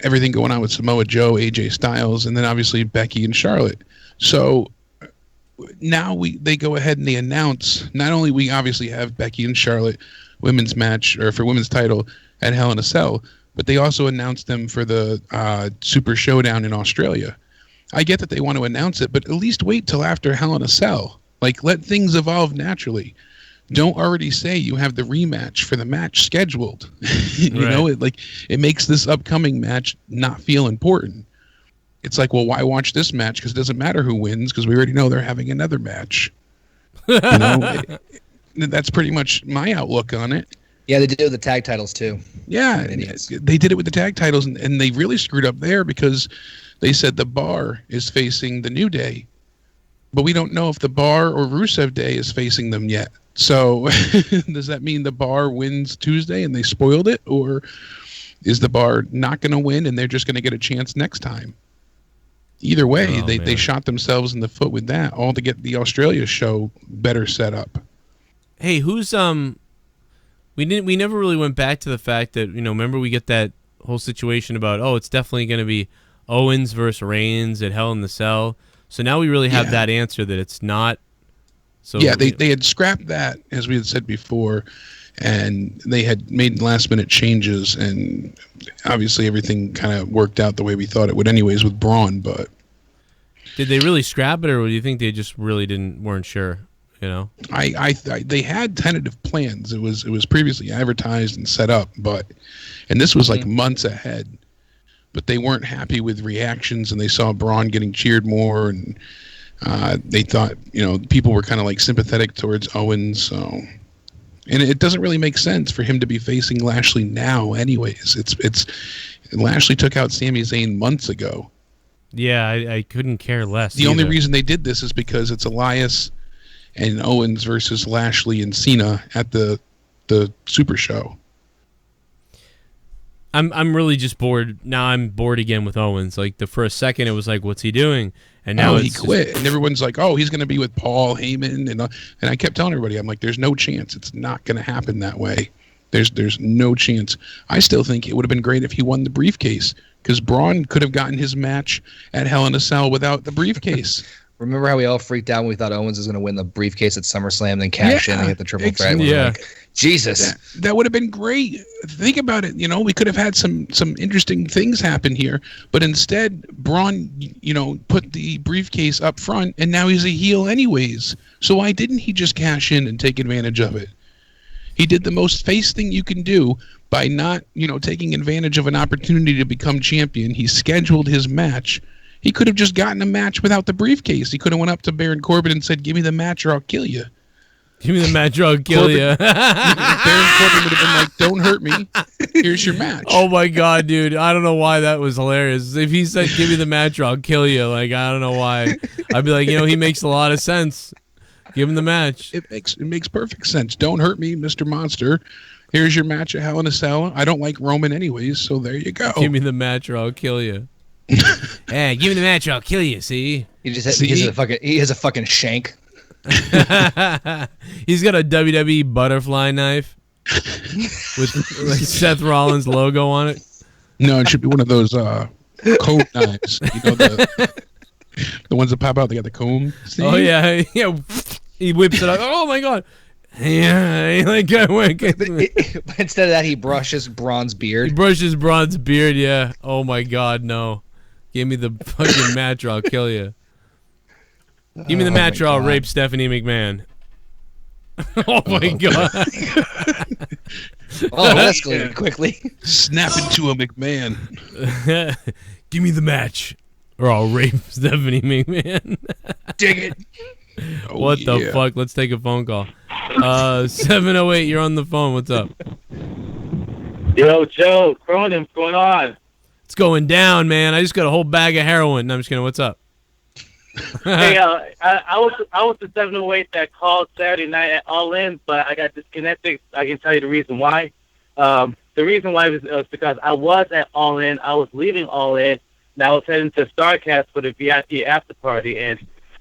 everything going on with Samoa Joe, AJ Styles, and then obviously Becky and Charlotte. So now they go ahead and they announce not only we obviously have Becky and Charlotte women's match or for women's title at Hell in a Cell, but they also announced them for the Super Showdown in Australia. I get that they want to announce it, but at least wait till after Hell in a Cell. Like, let things evolve naturally. Don't already say you have the rematch for the match scheduled. It makes this upcoming match not feel important. It's like, well, why watch this match? Because it doesn't matter who wins, because we already know they're having another match. That's pretty much my outlook on it. Yeah, they did it with the tag titles too. Yeah, they did it with the tag titles, and they really screwed up there because they said the Bar is facing the New Day, but we don't know if the Bar or Rusev Day is facing them yet. So does that mean the Bar wins Tuesday and they spoiled it, or is the Bar not going to win and they're just going to get a chance next time? Either way, they shot themselves in the foot with that, all to get the Australia show better set up. Hey, who's we never really went back to the fact that, remember we get that whole situation about, it's definitely going to be Owens versus Reigns at Hell in the Cell. So now we really have that answer that it's not. So yeah, they had scrapped that, as we had said before, and they had made last-minute changes, and obviously everything kind of worked out the way we thought it would anyways with Braun, but... Did they really scrap it, or do you think they just really weren't sure? They had tentative plans. It was previously advertised and set up, and this was like months ahead. But they weren't happy with reactions, and they saw Braun getting cheered more, and they thought people were kind of like sympathetic towards Owens. So, and it doesn't really make sense for him to be facing Lashley now, anyways. It's Lashley took out Sami Zayn months ago. Yeah, I couldn't care less. The only reason they did this is because it's Elias and Owens versus Lashley and Cena at the Super Show. I'm really just bored. Now I'm bored again with Owens. Like for a second it was like, what's he doing? And now he quit. And everyone's like, he's going to be with Paul Heyman. And I kept telling everybody, I'm like, there's no chance. It's not going to happen that way. There's no chance. I still think it would have been great if he won the briefcase, because Braun could have gotten his match at Hell in a Cell without the briefcase. Remember how we all freaked out when we thought Owens was going to win the briefcase at SummerSlam, then cash in and get the triple threat? Yeah. Like, Jesus. That would have been great. Think about it. You know, we could have had some interesting things happen here, but instead, Braun, you know, put the briefcase up front, and now he's a heel anyways. So why didn't he just cash in and take advantage of it? He did the most face thing you can do by not, you know, taking advantage of an opportunity to become champion. He scheduled his match. He could have just gotten a match without the briefcase. He could have went up to Baron Corbin and said, "Give me the match or I'll kill you." Give me the match or I'll kill you. Baron Corbin would have been like, "Don't hurt me. Here's your match." Oh my God, dude. I don't know why that was hilarious. If he said, "Give me the match or I'll kill you," like, I don't know why. I'd be like, you know, he makes a lot of sense. Give him the match. It makes perfect sense. Don't hurt me, Mr. Monster. Here's your match at Hell in a Cell. I don't like Roman anyways, so there you go. Give me the match or I'll kill you. Hey, give me the match or I'll kill you, see? He has a fucking shank. He's got a WWE butterfly knife with like Seth Rollins logo on it. No, it should be one of those comb knives. You know, the ones that pop out, they got the comb. See? Oh, yeah. Yeah. He whips it up. Oh, my God. Yeah. Like, But instead of that, he brushes Braun's beard. He brushes Braun's beard, yeah. Oh, my God, no. Give me the fucking match or I'll kill you. Give me the match or I'll rape Stephanie McMahon. Oh, my God. Oh, that escalated quickly. Snap into a McMahon. Give me the match or I'll rape Stephanie McMahon. Dig it. Oh, What the fuck? Let's take a phone call. 708, you're on the phone. What's up? Yo, Joe Cronin, what's going on? It's going down, man. I just got a whole bag of heroin. No, I'm just kidding. What's up? Hey, I was the 708 that called Saturday night at All In, but I got disconnected. I can tell you the reason why. The reason why was because I was at All In. I was leaving All In, and I was heading to StarCast for the VIP after party, and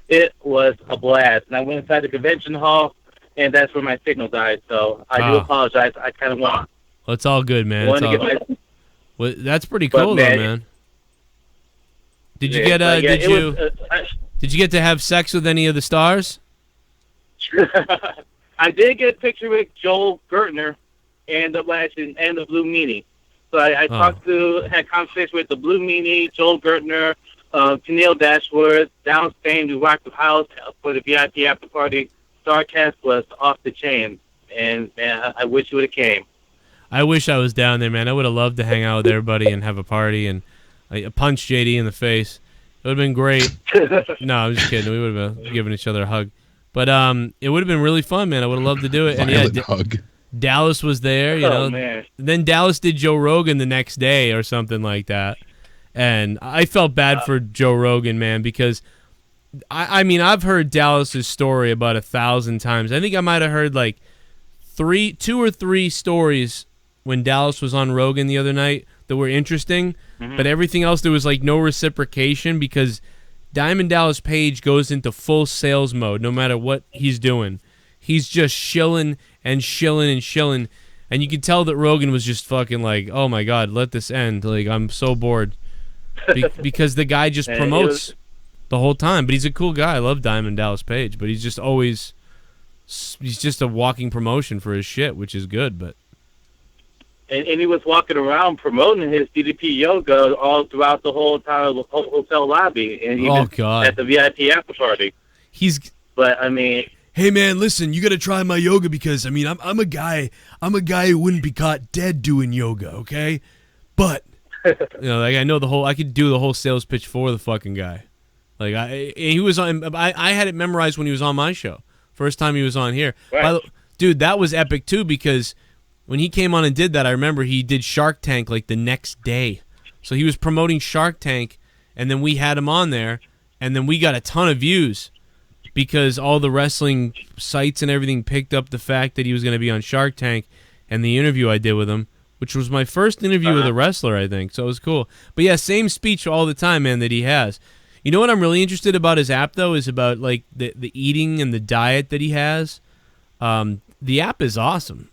it was a blast. And I went inside the convention hall, and that's where my signal died. So I do apologize. I kind of want. Well, it's all good, man. Well, that's pretty cool, though, man. Did you get did you get to have sex with any of the stars? I did get a picture with Joel Gertner and the Blue Meanie. So I had conversation with the Blue Meanie, Joel Gertner, Tennille Dashworth, down Spain, we rocked the house for the VIP after party. StarCast was off the chain, and man, I wish you would have came. I wish I was down there, man. I would have loved to hang out with everybody and have a party, and I punched JD in the face. It would have been great. No, I'm just kidding. We would have been giving each other a hug. But it would have been really fun, man. I would have loved to do it. And yeah, hug. Dallas was there, you know. Man. Then Dallas did Joe Rogan the next day or something like that. And I felt bad for Joe Rogan, man, because I mean, I've heard Dallas's story about 1,000 times. I think I might have heard like 2 or 3 stories when Dallas was on Rogan the other night that were interesting, but everything else there was like no reciprocation because Diamond Dallas Page goes into full sales mode no matter what he's doing. He's just shilling and shilling and shilling, and you can tell that Rogan was just fucking like, oh my God, let this end. Like, I'm so bored. Because the guy just promotes the whole time, but he's a cool guy. I love Diamond Dallas Page, but he's just a walking promotion for his shit, which is good, but And he was walking around promoting his DDP yoga all throughout the whole entire hotel lobby, and even at the VIP after party. But I mean, hey man, listen, you got to try my yoga because I mean, I'm a guy who wouldn't be caught dead doing yoga, okay? But you know, like I could do the whole sales pitch for the fucking guy. Like he was on. I had it memorized when he was on my show. First time he was on here, right. Dude, that was epic too because when he came on and did that, I remember he did Shark Tank like the next day. So he was promoting Shark Tank, and then we had him on there, and then we got a ton of views because all the wrestling sites and everything picked up the fact that he was going to be on Shark Tank and the interview I did with him, which was my first interview with a wrestler, I think. So it was cool. But yeah, same speech all the time, man, that he has. You know what I'm really interested about his app, though, is about like the eating and the diet that he has. The app is awesome.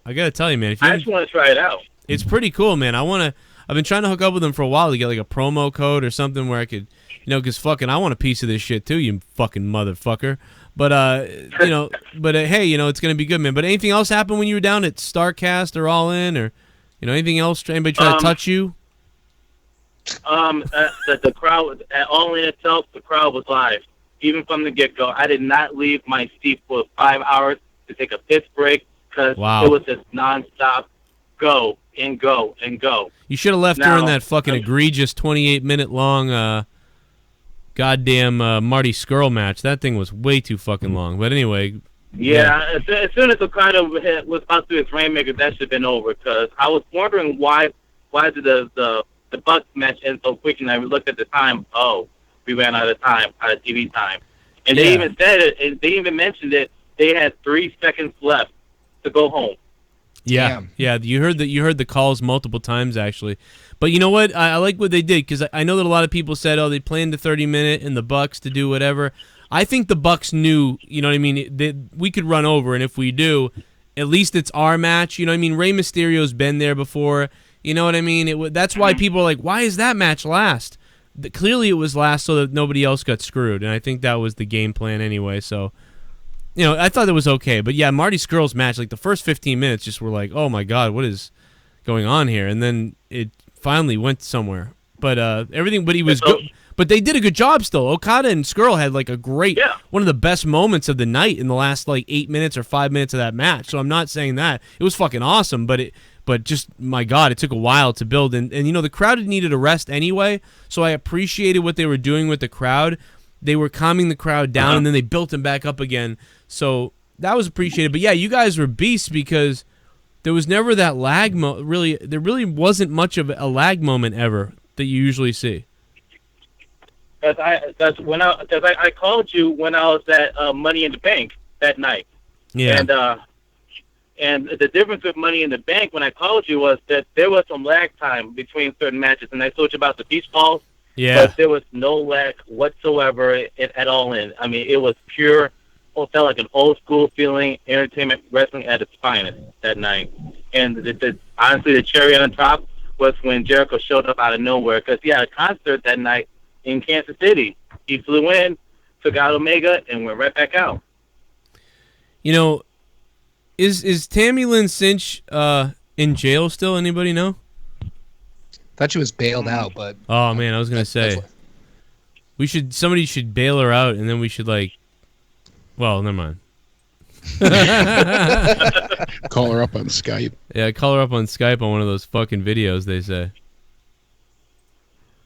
I gotta tell you, man. If you I just want to try it out. It's pretty cool, man. I've been trying to hook up with them for a while to get like a promo code or something where I could, because fucking I want a piece of this shit too, you fucking motherfucker. But hey, it's gonna be good, man. But anything else happen when you were down at Starcast or All In, or anything else? Anybody try to touch you? The crowd at All In itself, the crowd was live, even from the get-go. I did not leave my seat for 5 hours to take a piss break because it was just nonstop. Go and go and go. You should have left during that fucking egregious 28-minute long goddamn Marty Scurll match. That thing was way too fucking long. But anyway. Yeah. As soon as Okada was about to do his Rainmaker, that should have been over. Because I was wondering why did the Bucks match end so quick, and I looked at the time. Oh, we ran out of time, out of TV time. And they even said it. And they even mentioned it. They had 3 seconds left to go home. Yeah, Damn. yeah. You heard the calls multiple times actually, but you know what? I like what they did because I know that a lot of people said, "Oh, they planned the 30-minute and the Bucks to do whatever." I think the Bucks knew, you know what I mean, that we could run over, and if we do, at least it's our match. You know what I mean? Rey Mysterio's been there before. You know what I mean? That's why people are like, "Why is that match last?" Clearly, it was last so that nobody else got screwed, and I think that was the game plan anyway. So. I thought it was okay. But, yeah, Marty Scurll's match, like the first 15 minutes just were like, oh, my God, what is going on here? And then it finally went somewhere. But but he was good. But they did a good job still. Okada and Scurll had like a great, one of the best moments of the night in the last like 8 minutes or 5 minutes of that match. So I'm not saying that. It was fucking awesome, but just, my God, it took a while to build. And the crowd needed a rest anyway, so I appreciated what they were doing with the crowd. They were calming the crowd down, and then they built them back up again. So that was appreciated. But, yeah, you guys were beasts because there was never that lag there really wasn't much of a lag moment ever that you usually see. Because I called you when I was at Money in the Bank that night. Yeah. And the difference with Money in the Bank when I called you was that there was some lag time between certain matches. And I told you about the beach balls. Yeah. But there was no lag whatsoever at All In. I mean, it was pure, felt like an old school feeling, entertainment wrestling at its finest that night. And honestly, the cherry on top was when Jericho showed up out of nowhere because he had a concert that night in Kansas City. He flew in, took out Omega, and went right back out. Is Tammy Lynn Cinch in jail still? Anybody know? Thought she was bailed out, but oh man, I was gonna say somebody should bail her out, and then we should well, never mind. Call her up on Skype. Yeah, call her up on Skype on one of those fucking videos they say.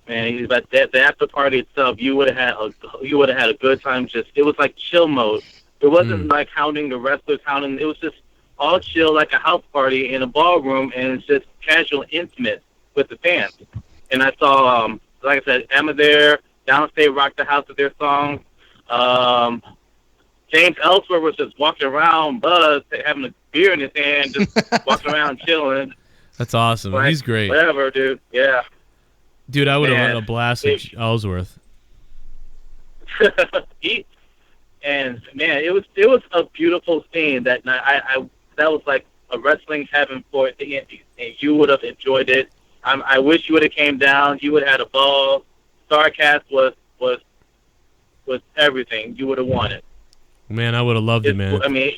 Man, but the after party itself, you would have had a good time. It was like chill mode. It wasn't like hounding the wrestlers, It was just all chill, like a house party in a ballroom, and it's just casual, intimate with the fans. And I saw, like I said, Emma there, Downstate rocked the house with their songs. James Ellsworth was just walking around, buzzed, having a beer in his hand, just walking around chilling. That's awesome. Like, he's great. Whatever, dude. Yeah. Dude, I would have had a blast with Ellsworth. And man, it was a beautiful scene that night. That was like a wrestling heaven for it, and you would have enjoyed it. I wish you would have came down. You would have had a ball. Starcast was everything. You would have won it. Man, I would have loved it, man. I mean,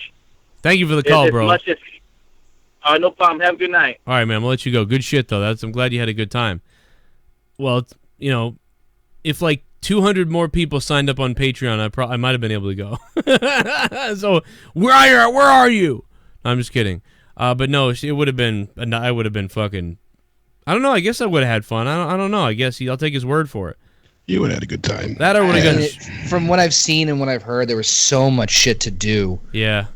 thank you for the call, bro. No problem. Have a good night. All right, man. I'm gonna let you go. Good shit, though. I'm glad you had a good time. Well, if like 200 more people signed up on Patreon, I might have been able to go. So where are you? No, I'm just kidding. But no, it would have been. I would have been fucking. I don't know. I guess I would have had fun. I don't know. I guess I'll take his word for it. You would have had a good time. That I would have gotten. From what I've seen and what I've heard, there was so much shit to do. Yeah.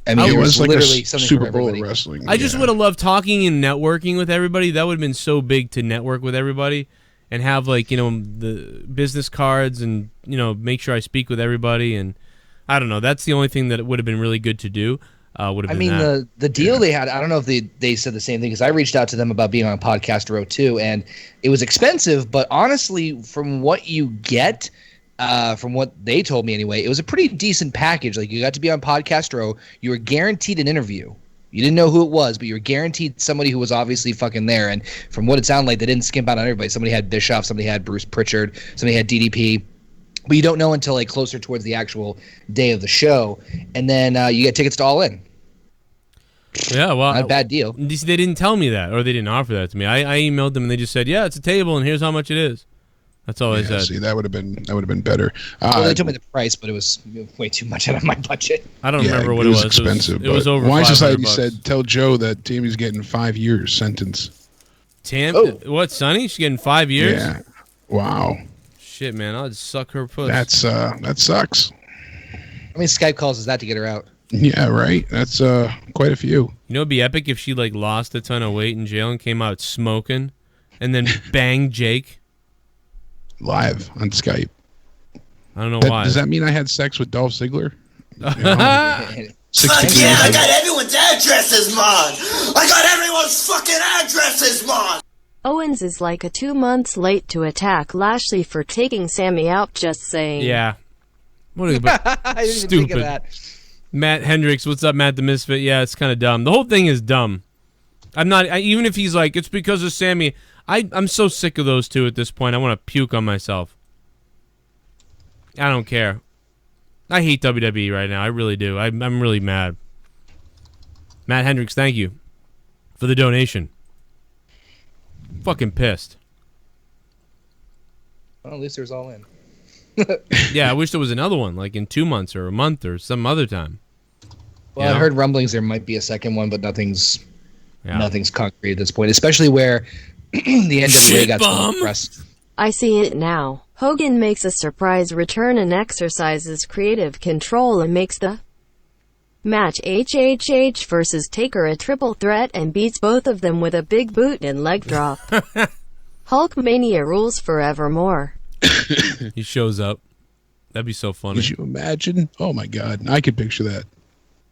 I mean, it was like literally a something Super for Bowl everybody. of wrestling. I just would have loved talking and networking with everybody. That would have been so big to network with everybody and have the business cards and make sure I speak with everybody. And I don't know. That's the only thing that would have been really good to do. Would have been that. The deal they had, I don't know if they said the same thing, because I reached out to them about being on Podcast Row too, and it was expensive, but honestly, from what you get, from what they told me anyway, it was a pretty decent package. Like, you got to be on Podcast Row, you were guaranteed an interview, You didn't know who it was, but you were guaranteed somebody who was obviously fucking there. And from what it sounded like, they didn't skimp out on everybody. Somebody had Bischoff, somebody had Bruce Pritchard, somebody had DDP. But you don't know until like closer towards the actual day of the show. And then you get tickets to All In. Yeah, well, not a bad deal. They didn't tell me that, or they didn't offer that to me. I emailed them and they just said, "Yeah, it's a table, and here's how much it is." That's all I said. See, that would have been better. Well, they told me the price, but it was way too much out of my budget. I don't remember what it was. Expensive. It was over. Wine Society $500. said, "Tell Joe that Tammy's getting 5 years sentence." What, Sonny? She's getting 5 years? Yeah. Wow. Shit, man, I'll just suck her puss. That sucks. How many Skype calls is that to get her out? Yeah, right. That's quite a few. You know, it'd be epic if she like lost a ton of weight in jail and came out smoking, and then banged Jake live on Skype. I don't know why. Does that mean I had sex with Dolph Ziggler? Fuck yeah, I got everyone's addresses, Mon. I got everyone's fucking addresses, Mon. Owens is like a 2 months late to attack Lashley for taking Sammy out, just saying. Yeah. What is I didn't stupid. even think of that. Matt Hendricks, what's up, Matt the Misfit? Yeah, it's kind of dumb. The whole thing is dumb. I'm not, even if he's like, it's because of Sammy, I'm so sick of those two at this point. I want to puke on myself. I don't care. I hate WWE right now. I really do. I'm really mad. Matt Hendricks, thank you for the donation. Fucking pissed. Well, at least there's All In. Yeah, I wish there was another one, like in 2 months or a month or some other time. Well, I heard rumblings there might be a second one, but nothing's concrete at this point, especially where the NWA got so pressed. I see it now. Hogan makes a surprise return and exercises creative control and makes the match HHH versus Taker a triple threat and beats both of them with a big boot and leg drop. Hulkmania rules forevermore. He shows up. That'd be so funny. Would you imagine? Oh my God, I could picture that.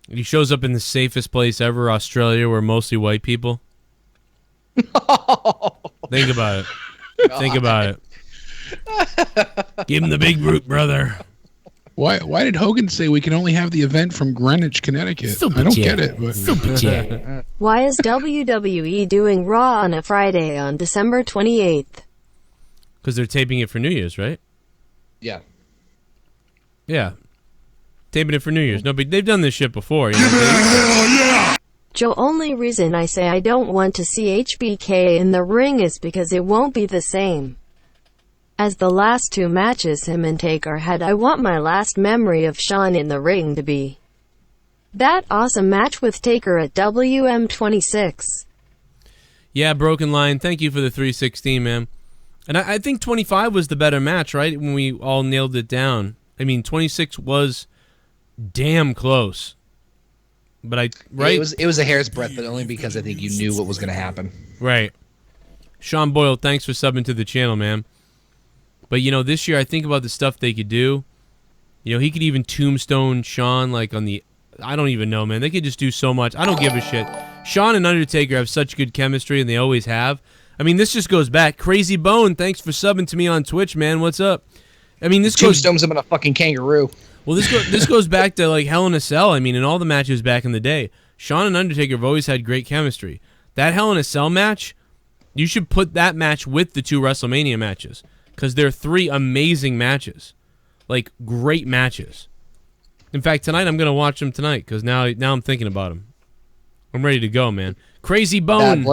He shows up in the safest place ever, Australia, where mostly white people. Think about it. Think about it. Give him the big root, brother. Why did Hogan say we can only have the event from Greenwich, Connecticut? I don't get it. But. Why is WWE doing Raw on a Friday on December 28th? Because they're taping it for New Year's, right? Yeah. Yeah. Taping it for New Year's. No, but they've done this shit before. You know? Joe, only reason I say I don't want to see HBK in the ring is because it won't be the same as the last two matches him and Taker had. I want my last memory of Sean in the ring to be that awesome match with Taker at WM26. Yeah, Broken Line, thank you for the 316, man. And I think 25 was the better match, right? When we all nailed it down. I mean, 26 was damn close. But it was a hair's breadth, but only because I think you knew what was going to happen. Right. Sean Boyle, thanks for subbing to the channel, man. But, you know, this year I think about the stuff they could do. You know, he could even tombstone Sean, like on the... I don't even know, man. They could just do so much. I don't give a shit. Sean and Undertaker have such good chemistry, and they always have. I mean, this just goes back. Crazy Bone, thanks for subbing to me on Twitch, man. What's up? I mean, this tombstones him in a fucking kangaroo. Well, this goes back to, like, Hell in a Cell. I mean, in all the matches back in the day, Sean and Undertaker have always had great chemistry. That Hell in a Cell match, you should put that match with the two WrestleMania matches, because they're three amazing matches. Like, great matches. In fact, tonight I'm going to watch them tonight, because now I'm thinking about them. I'm ready to go, man. Crazy Bone.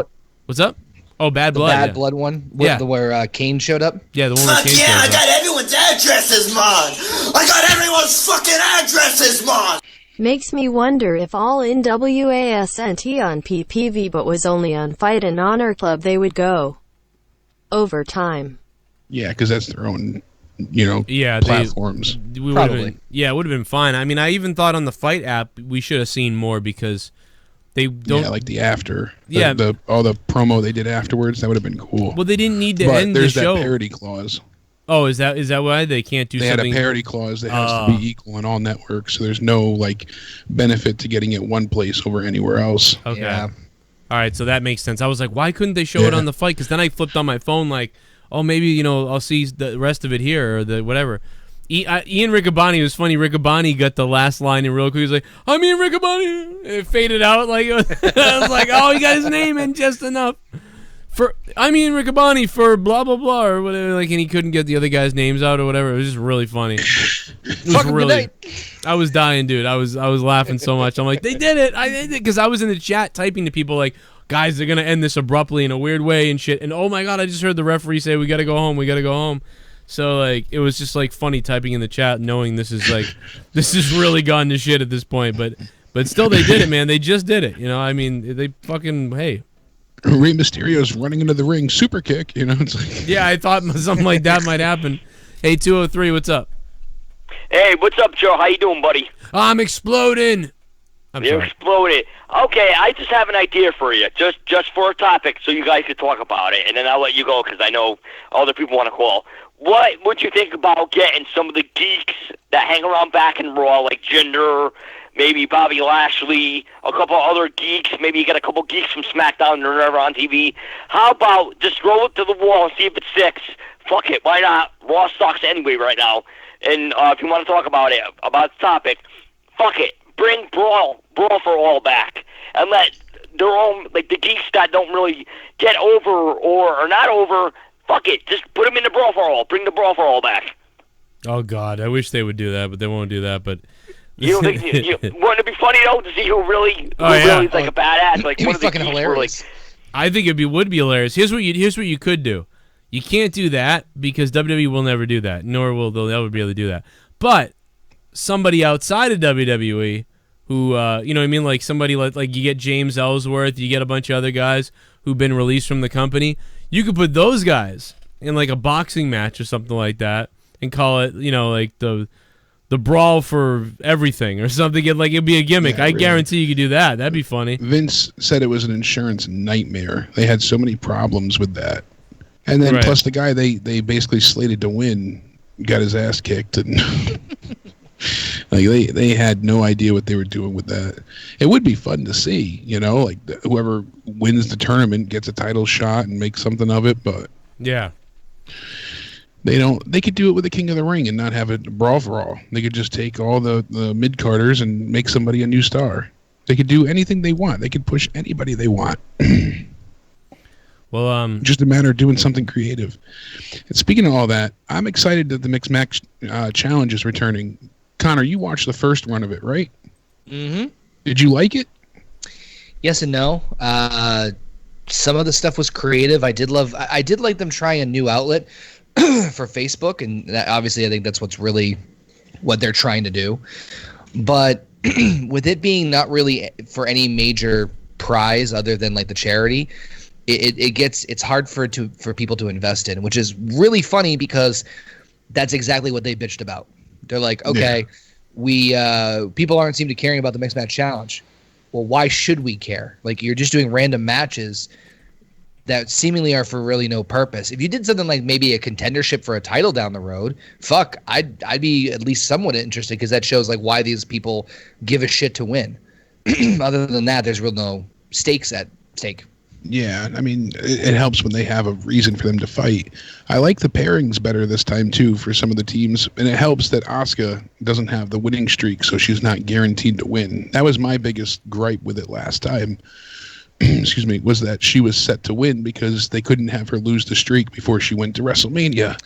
What's up? Oh, Bad Blood. Bad Blood one? Where Kane showed up? Yeah, the one where Kane showed up. I got everyone's addresses, Mon. I got everyone's fucking addresses, Mon. Makes me wonder if all in WASNT on PPV but was only on Fight and Honor Club they would go overtime. Yeah, because that's their own, platforms. Probably. It would have been fine. I mean, I even thought on the Fight app we should have seen more because they don't... Yeah, like the after. All the promo they did afterwards, that would have been cool. Well, they didn't need to end the show. There's that parody clause. Oh, is that why they can't do something? They had a parody clause that has to be equal in all networks, so there's no benefit to getting it one place over anywhere else. Okay. Yeah. All right, so that makes sense. I was like, why couldn't they show it on the Fight? Because then I flipped on my phone like, oh, maybe I'll see the rest of it here or the whatever. Ian Riccaboni was funny. Riccaboni got the last line in real quick. He was like, "I'm Ian Riccaboni." It faded out like I was like, "Oh, he got his name in just enough." I'm Ian Riccaboni for blah blah blah or whatever. Like, and he couldn't get the other guys' names out or whatever. It was just really funny. It was really. I was dying, dude. I was laughing so much. I'm like, they did it. I did it because I was in the chat typing to people like, guys, they're gonna end this abruptly in a weird way and shit. And oh my god, I just heard the referee say we gotta go home. We gotta go home. So like, it was just like funny typing in the chat, knowing this is really gone to shit at this point. But still, they did it, man. They just did it. You know, I mean, they fucking hey. Rey Mysterio's running into the ring, super kick. You know, it's like yeah, I thought something like that might happen. Hey, 203, what's up? Hey, what's up, Joe? How you doing, buddy? I'm exploding. You're exploded. Okay, I just have an idea for you, just for a topic, so you guys can talk about it, and then I'll let you go because I know other people want to call. What would you think about getting some of the geeks that hang around back in Raw, like Jinder, maybe Bobby Lashley, a couple other geeks, maybe you get a couple geeks from Smackdown or whatever on TV. How about just throw it to the wall and see if it sticks? Fuck it, why not? Raw sucks anyway right now. And if you want to talk about it, about the topic, fuck it. Bring Brawl for All back. And let their own, like the geeks that don't really get over or are not over, fuck it. Just put them in the Brawl for All. Bring the Brawl for All back. Oh, God. I wish they would do that, but they won't do that. But you don't think wouldn't it be funny though to see who really is like a badass? Like it'd be fucking hilarious. I think would be hilarious. Here's what you could do. You can't do that because WWE will never do that, nor will they'll ever be able to do that. But somebody outside of WWE who you know what I mean, like somebody like you get James Ellsworth, you get a bunch of other guys who've been released from the company. You could put those guys in like a boxing match or something like that and call it, you know, like the brawl for everything or something. Like it'd be a gimmick. Yeah, I really. guarantee you could do that. That'd be funny. Vince said it was an insurance nightmare. They had so many problems with that. And then plus the guy they basically slated to win got his ass kicked, and like they had no idea what they were doing with that. It would be fun to see, you know, like whoever wins the tournament gets a title shot and makes something of it. But yeah, they could do it with the King of the Ring and not have it brawl for all. They could just take all the mid carders and make somebody a new star. They could do anything they want. They could push anybody they want. Well, just a matter of doing something creative. And speaking of all that, I'm excited that the Mixed Match Challenge is returning. Connor, you watched the first run of it, right? Mm-hmm. Did you like it? Yes and no. Some of the stuff was creative. I did like them trying a new outlet for Facebook, and that, obviously I think that's what they're trying to do. But with it being not really for any major prize other than like the charity, it's hard for people to invest in, which is really funny because that's exactly what they bitched about. They're like, okay, we people aren't seem to caring about the Mixed Match Challenge. Well, why should we care? Like, you're just doing random matches that seemingly are for really no purpose. If you did something like maybe a contendership for a title down the road, fuck, I'd be at least somewhat interested because that shows like why these people give a shit to win. Other than that, there's real no stakes at stake. Yeah, I mean, it helps when they have a reason for them to fight. I like the pairings better this time, too, for some of the teams. And it helps that Asuka doesn't have the winning streak, so she's not guaranteed to win. That was my biggest gripe with it last time, excuse me, was that she was set to win because they couldn't have her lose the streak before she went to WrestleMania.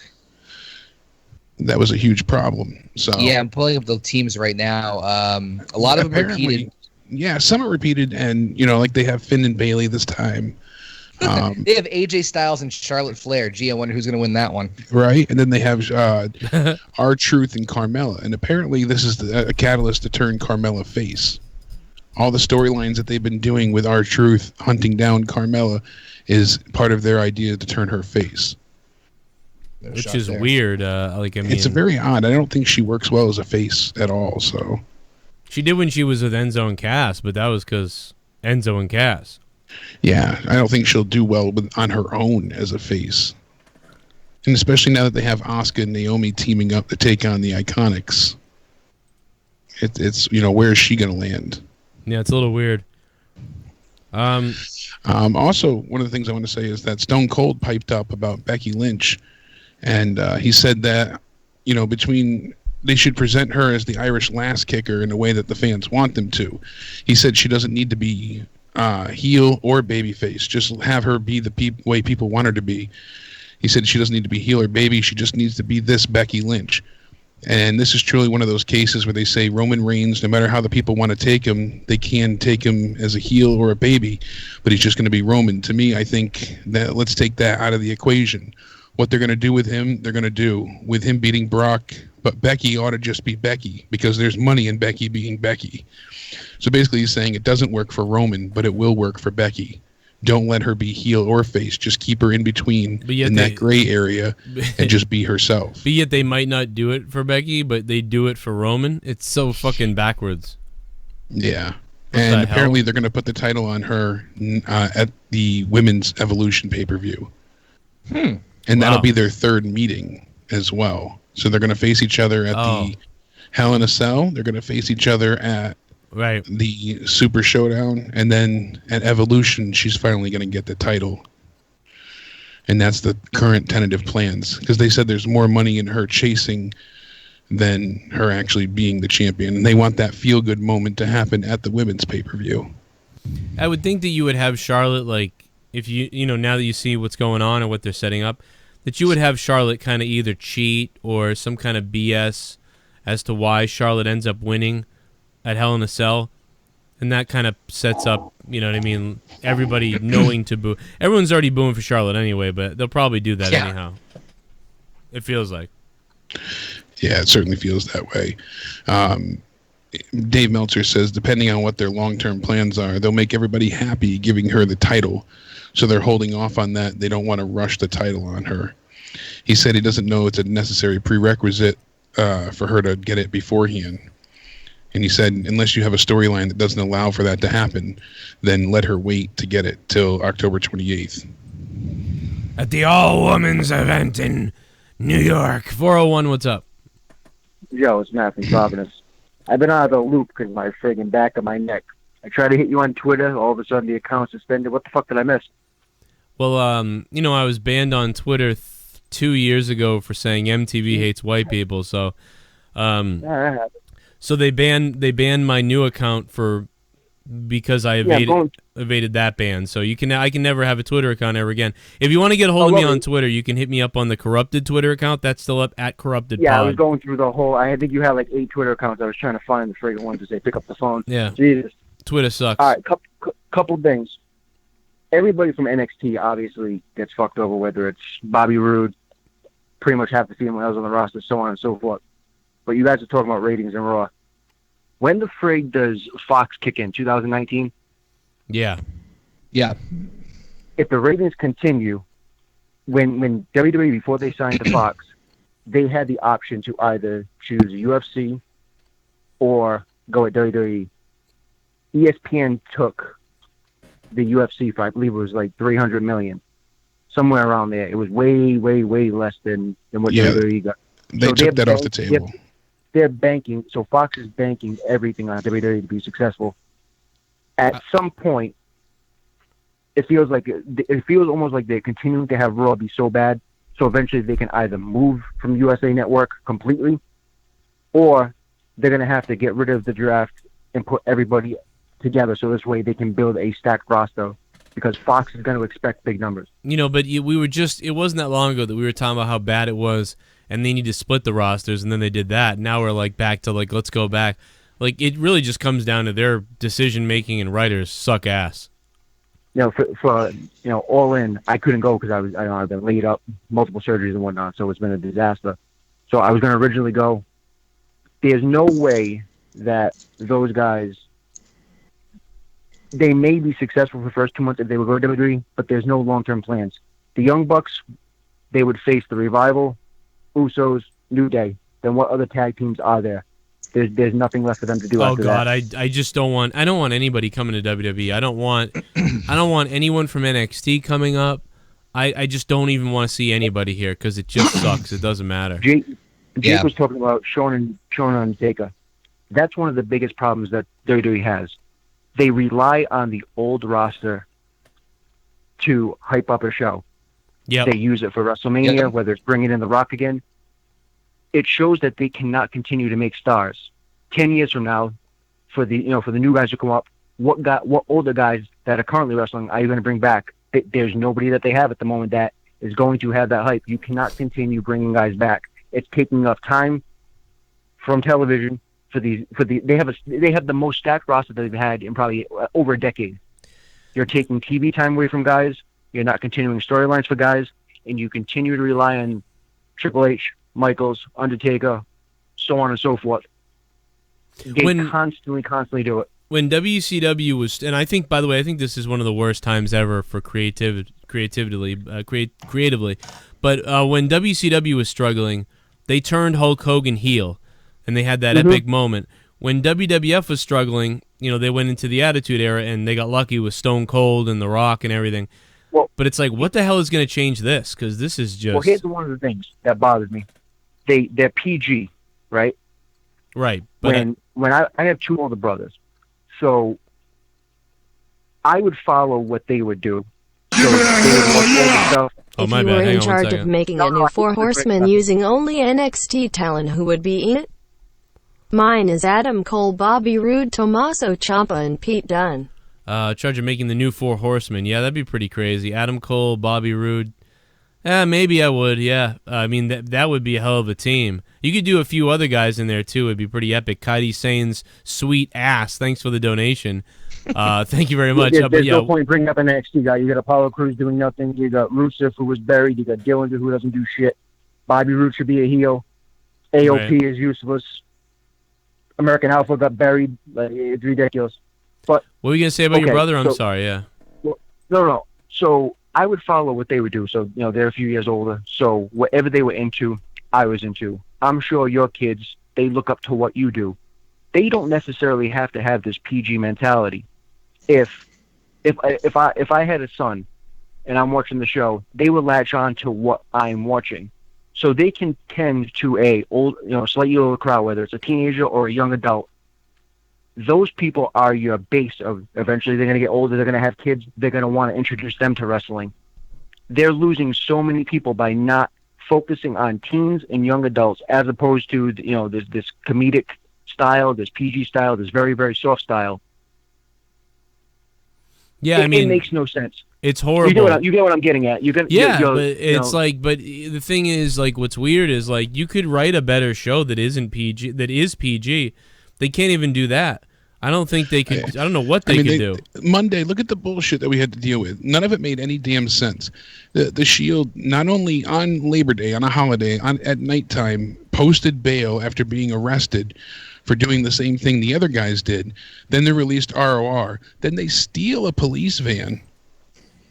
That was a huge problem. So yeah, I'm pulling up the teams right now. A lot of them repeated. Yeah, some are repeated, and you know, like they have Finn and Bayley this time. They have AJ Styles and Charlotte Flair. Gee, I wonder who's going to win that one. Right, and then they have R-Truth and Carmella, and apparently this is a catalyst to turn Carmella face. All the storylines that they've been doing with R-Truth hunting down Carmella is part of their idea to turn her face. Which is weird. Like, I mean, it's very odd. I don't think she works well as a face at all. So. She did when she was with Enzo and Cass, but that was because Enzo and Cass. Yeah, I don't think she'll do well on her own as a face. And especially now that they have Asuka and Naomi teaming up to take on the Iconics. It's you know, where is she going to land? Yeah, it's a little weird. Also, one of the things I want to say is that Stone Cold piped up about Becky Lynch. And he said that between they should present her as the Irish lass kicker in a way that the fans want them to. He said she doesn't need to be heel or babyface. Just have her be the way people want her to be. He said she doesn't need to be heel or baby. She just needs to be this Becky Lynch. And this is truly one of those cases where they say Roman Reigns, no matter how the people want to take him, they can take him as a heel or a baby, but he's just going to be Roman. To me, I think that let's take that out of the equation. What they're going to do with him, they're going to do with him beating Brock, but Becky ought to just be Becky because there's money in Becky being Becky. So basically he's saying it doesn't work for Roman, but it will work for Becky. Don't let her be heel or face. Just keep her in between in that gray area and just be herself. But yet they might not do it for Becky, but they do it for Roman. It's so fucking backwards. Yeah. And apparently they're going to put the title on her at the Women's Evolution pay-per-view. And that'll be their third meeting as well. So they're going to face each other at the Hell in a Cell. They're going to face each other at the Super Showdown, and then at Evolution she's finally going to get the title, and that's the current tentative plans, because they said there's more money in her chasing than her actually being the champion, and they want that feel-good moment to happen at the women's pay-per-view. I would think that you would have Charlotte, like, if you know, now that you see what's going on and what they're setting up, that you would have Charlotte kind of either cheat or some kind of BS as to why Charlotte ends up winning at Hell in a Cell, and that kind of sets up, you know what I mean, everybody knowing to boo. Everyone's already booing for Charlotte anyway, but they'll probably do that anyhow. It feels like. Yeah, it certainly feels that way. Dave Meltzer says, depending on what their long-term plans are, they'll make everybody happy giving her the title, so they're holding off on that. They don't want to rush the title on her. He said he doesn't know it's a necessary prerequisite for her to get it beforehand. And he said, unless you have a storyline that doesn't allow for that to happen, then let her wait to get it till October 28th. At the all-women's event in New York. 401, what's up? Joe, it's Matt from Providence. I've been out of the loop because my friggin' back of my neck. I tried to hit you on Twitter. All of a sudden, the account's suspended. What the fuck did I miss? Well, you know, I was banned on Twitter 2 years ago for saying MTV hates white people, so... So they banned my new account because I evaded that ban. So I can never have a Twitter account ever again. If you want to get a hold of me on Twitter, you can hit me up on the Corrupted Twitter account. That's still up at Corrupted Pod. I was going through the whole. I think you had like 8 Twitter accounts. I was trying to find the friggin' one to say pick up the phone. Yeah. Jesus. Twitter sucks. All right, couple things. Everybody from NXT obviously gets fucked over, whether it's Bobby Roode, pretty much half the females on the roster, so on and so forth. But you guys are talking about ratings in Raw. When the frig does Fox kick in? 2019? Yeah. If the ratings continue, when WWE, before they signed to Fox, they had the option to either choose UFC or go at WWE. ESPN took the UFC for, I believe it was like $300 million. Somewhere around there. It was way, way, way less than what WWE got. They took that off the table. They're banking, so Fox is banking everything on WWE to be successful. At some point, it feels almost like they're continuing to have Raw be so bad, so eventually they can either move from USA Network completely, or they're going to have to get rid of the draft and put everybody together, so this way they can build a stacked roster, because Fox is going to expect big numbers. You know, but it wasn't that long ago that we were talking about how bad it was, and they need to split the rosters, and then they did that. Now we're like back to like, let's go back. Like, it really just comes down to their decision making, and writers suck ass. You know, for All In, I couldn't go because I've been laid up, multiple surgeries and whatnot, so it's been a disaster. So I was going to originally go. There's no way that those guys, they may be successful for the first 2 months if they would go to WWE, but there's no long-term plans. The Young Bucks, they would face the Revival, Usos, New Day. Then what other tag teams are there? There's nothing left for them to do after that. Oh God, I just don't want anybody coming to WWE. I don't want anyone from NXT coming up. I just don't even want to see anybody here because it just sucks. It doesn't matter. Jake was talking about Sean Undertaker. That's one of the biggest problems that WWE has. They rely on the old roster to hype up a show. Yep. They use it for WrestleMania, whether it's bringing in The Rock again. it shows that they cannot continue to make stars. 10 years from now, for the new guys to come up, what older guys that are currently wrestling are you going to bring back? There's nobody that they have at the moment that is going to have that hype. You cannot continue bringing guys back. It's taking enough time from television they have the most stacked roster that they've had in probably over a decade. You're taking TV time away from guys. You're not continuing storylines for guys, and you continue to rely on Triple H, Michaels, Undertaker, so on and so forth. They constantly do it. When WCW was, and I think, by the way, I think this is one of the worst times ever for creatively. But when WCW was struggling, they turned Hulk Hogan heel, and they had that epic moment. When WWF was struggling, they went into the Attitude Era, and they got lucky with Stone Cold and The Rock and everything. Well, but it's like, what the hell is going to change this? Because this is just... Well, here's one of the things that bothers me. They're PG, right? Right. But when I have two older brothers, so I would follow what they would do. So they would watch all the stuff. If you were in charge of making a new Four Horsemen using only NXT talent, who would be in it? Mine is Adam Cole, Bobby Roode, Tommaso Ciampa, and Pete Dunne. Charge of making the new Four Horsemen. Yeah, that'd be pretty crazy. Adam Cole, Bobby Roode. Maybe I would, yeah. I mean, that would be a hell of a team. You could do a few other guys in there, too. It'd be pretty epic. Kairi Sane's sweet ass. Thanks for the donation. Thank you very much. There's no point bringing up an NXT guy. You got Apollo Crews doing nothing. You got Rusev, who was buried. You got Dillinger, who doesn't do shit. Bobby Roode should be a heel. AOP is useless. American Alpha got buried. It's ridiculous. But what were you gonna say about your brother? I'm sorry. Yeah. Well, no. So I would follow what they would do. So they're a few years older. So whatever they were into, I was into. I'm sure your kids, they look up to what you do. They don't necessarily have to have this PG mentality. If I had a son and I'm watching the show, they would latch on to what I'm watching. So they can tend to a old, slightly older crowd, whether it's a teenager or a young adult. Those people are your base of eventually they're going to get older, they're going to have kids, they're going to want to introduce them to wrestling. They're losing so many people by not focusing on teens and young adults as opposed to, this comedic style, this PG style, this very, very soft style. Yeah, it makes no sense. It's horrible. You get what I'm getting at. But the thing is, what's weird is, you could write a better show that isn't PG, that is PG. They can't even do that. I don't think they could. I don't know what they could do. Monday, look at the bullshit that we had to deal with. None of it made any damn sense. The Shield, not only on Labor Day, on a holiday, at nighttime, posted bail after being arrested for doing the same thing the other guys did. Then they released ROR. Then they steal a police van,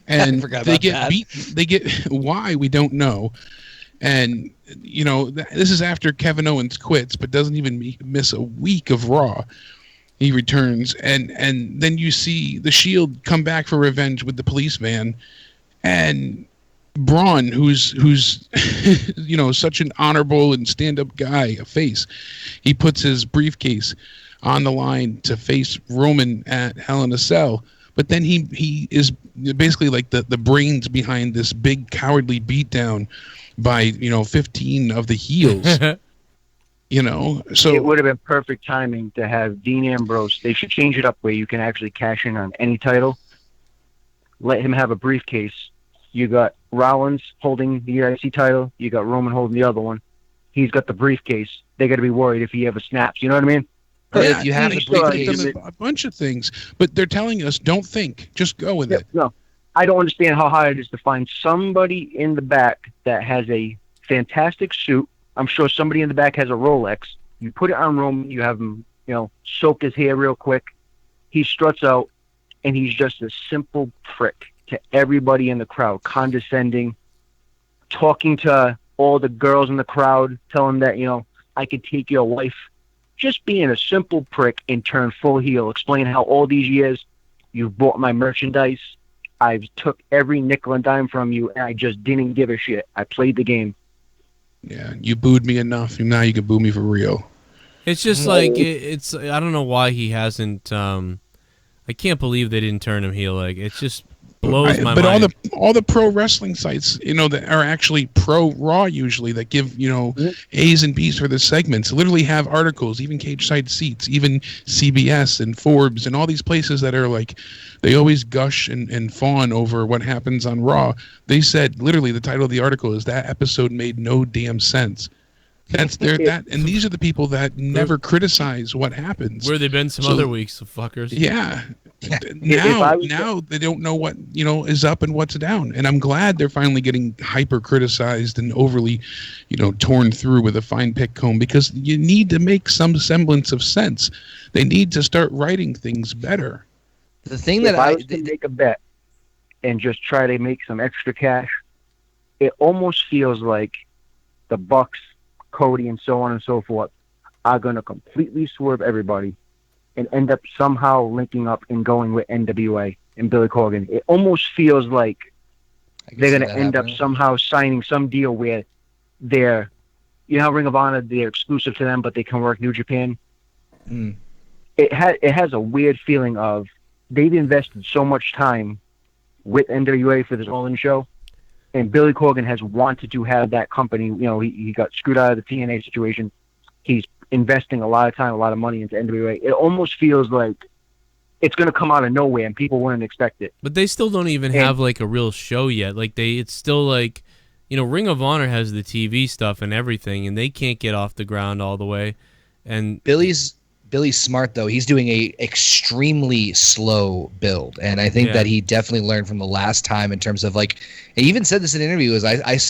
and they get beat. They get why we don't know. And this is after Kevin Owens quits, but doesn't even miss a week of Raw. He returns, and then you see the Shield come back for revenge with the police van, and Braun, who's such an honorable and stand-up guy, a face, he puts his briefcase on the line to face Roman at Hell in a Cell, but then he is basically like the brains behind this big cowardly beatdown by 15 of the heels. So it would have been perfect timing to have Dean Ambrose. They should change it up where you can actually cash in on any title. Let him have a briefcase. You got Rollins holding the IC title. You got Roman holding the other one. He's got the briefcase. They got to be worried if he ever snaps. You know what I mean? If you have the briefcase, a bunch of things, but they're telling us don't think, just go with it. No, I don't understand how hard it is to find somebody in the back that has a fantastic suit. I'm sure somebody in the back has a Rolex. You put it on Roman, you have him, soak his hair real quick. He struts out, and he's just a simple prick to everybody in the crowd, condescending, talking to all the girls in the crowd, telling them that, I could take your wife. Just being a simple prick and turn full heel, explain how all these years you've bought my merchandise. I've took every nickel and dime from you, and I just didn't give a shit. I played the game. Yeah, you booed me enough, and now you can boo me for real. It's just it's. I don't know why he hasn't. I can't believe they didn't turn him heel. It's just blows my but mind. all the pro wrestling sites, that are actually pro Raw usually, that give A's and B's for the segments, literally have articles. Even Cage Side Seats, even CBS and Forbes, and all these places that are like, they always gush and fawn over what happens on Raw. They said literally the title of the article is "That episode made no damn sense." And these are the people that never criticize what happens. Where they've been some other weeks, the fuckers. Yeah. Now they don't know what is up and what's down, and I'm glad they're finally getting hyper criticized and overly, torn through with a fine pick comb, because you need to make some semblance of sense. They need to start writing things better. The thing if I was to make a bet and just try to make some extra cash, it almost feels like the Bucks, Cody, and so on and so forth are going to completely swerve everybody and end up somehow linking up and going with NWA and Billy Corgan. It almost feels like they're going to end up somehow signing some deal where they're, how Ring of Honor, they're exclusive to them, but they can work New Japan. It has a weird feeling of they've invested so much time with NWA for this All-In show, and Billy Corgan has wanted to have that company. He got screwed out of the TNA situation. He's investing a lot of time, a lot of money into NWA. It almost feels like it's going to come out of nowhere and people wouldn't expect it. But they still don't even have like a real show yet. Like it's still like, Ring of Honor has the TV stuff and everything, and they can't get off the ground all the way. And Billy's smart, though. He's doing a extremely slow build, and I think that he definitely learned from the last time in terms of like. He even said this in an interview.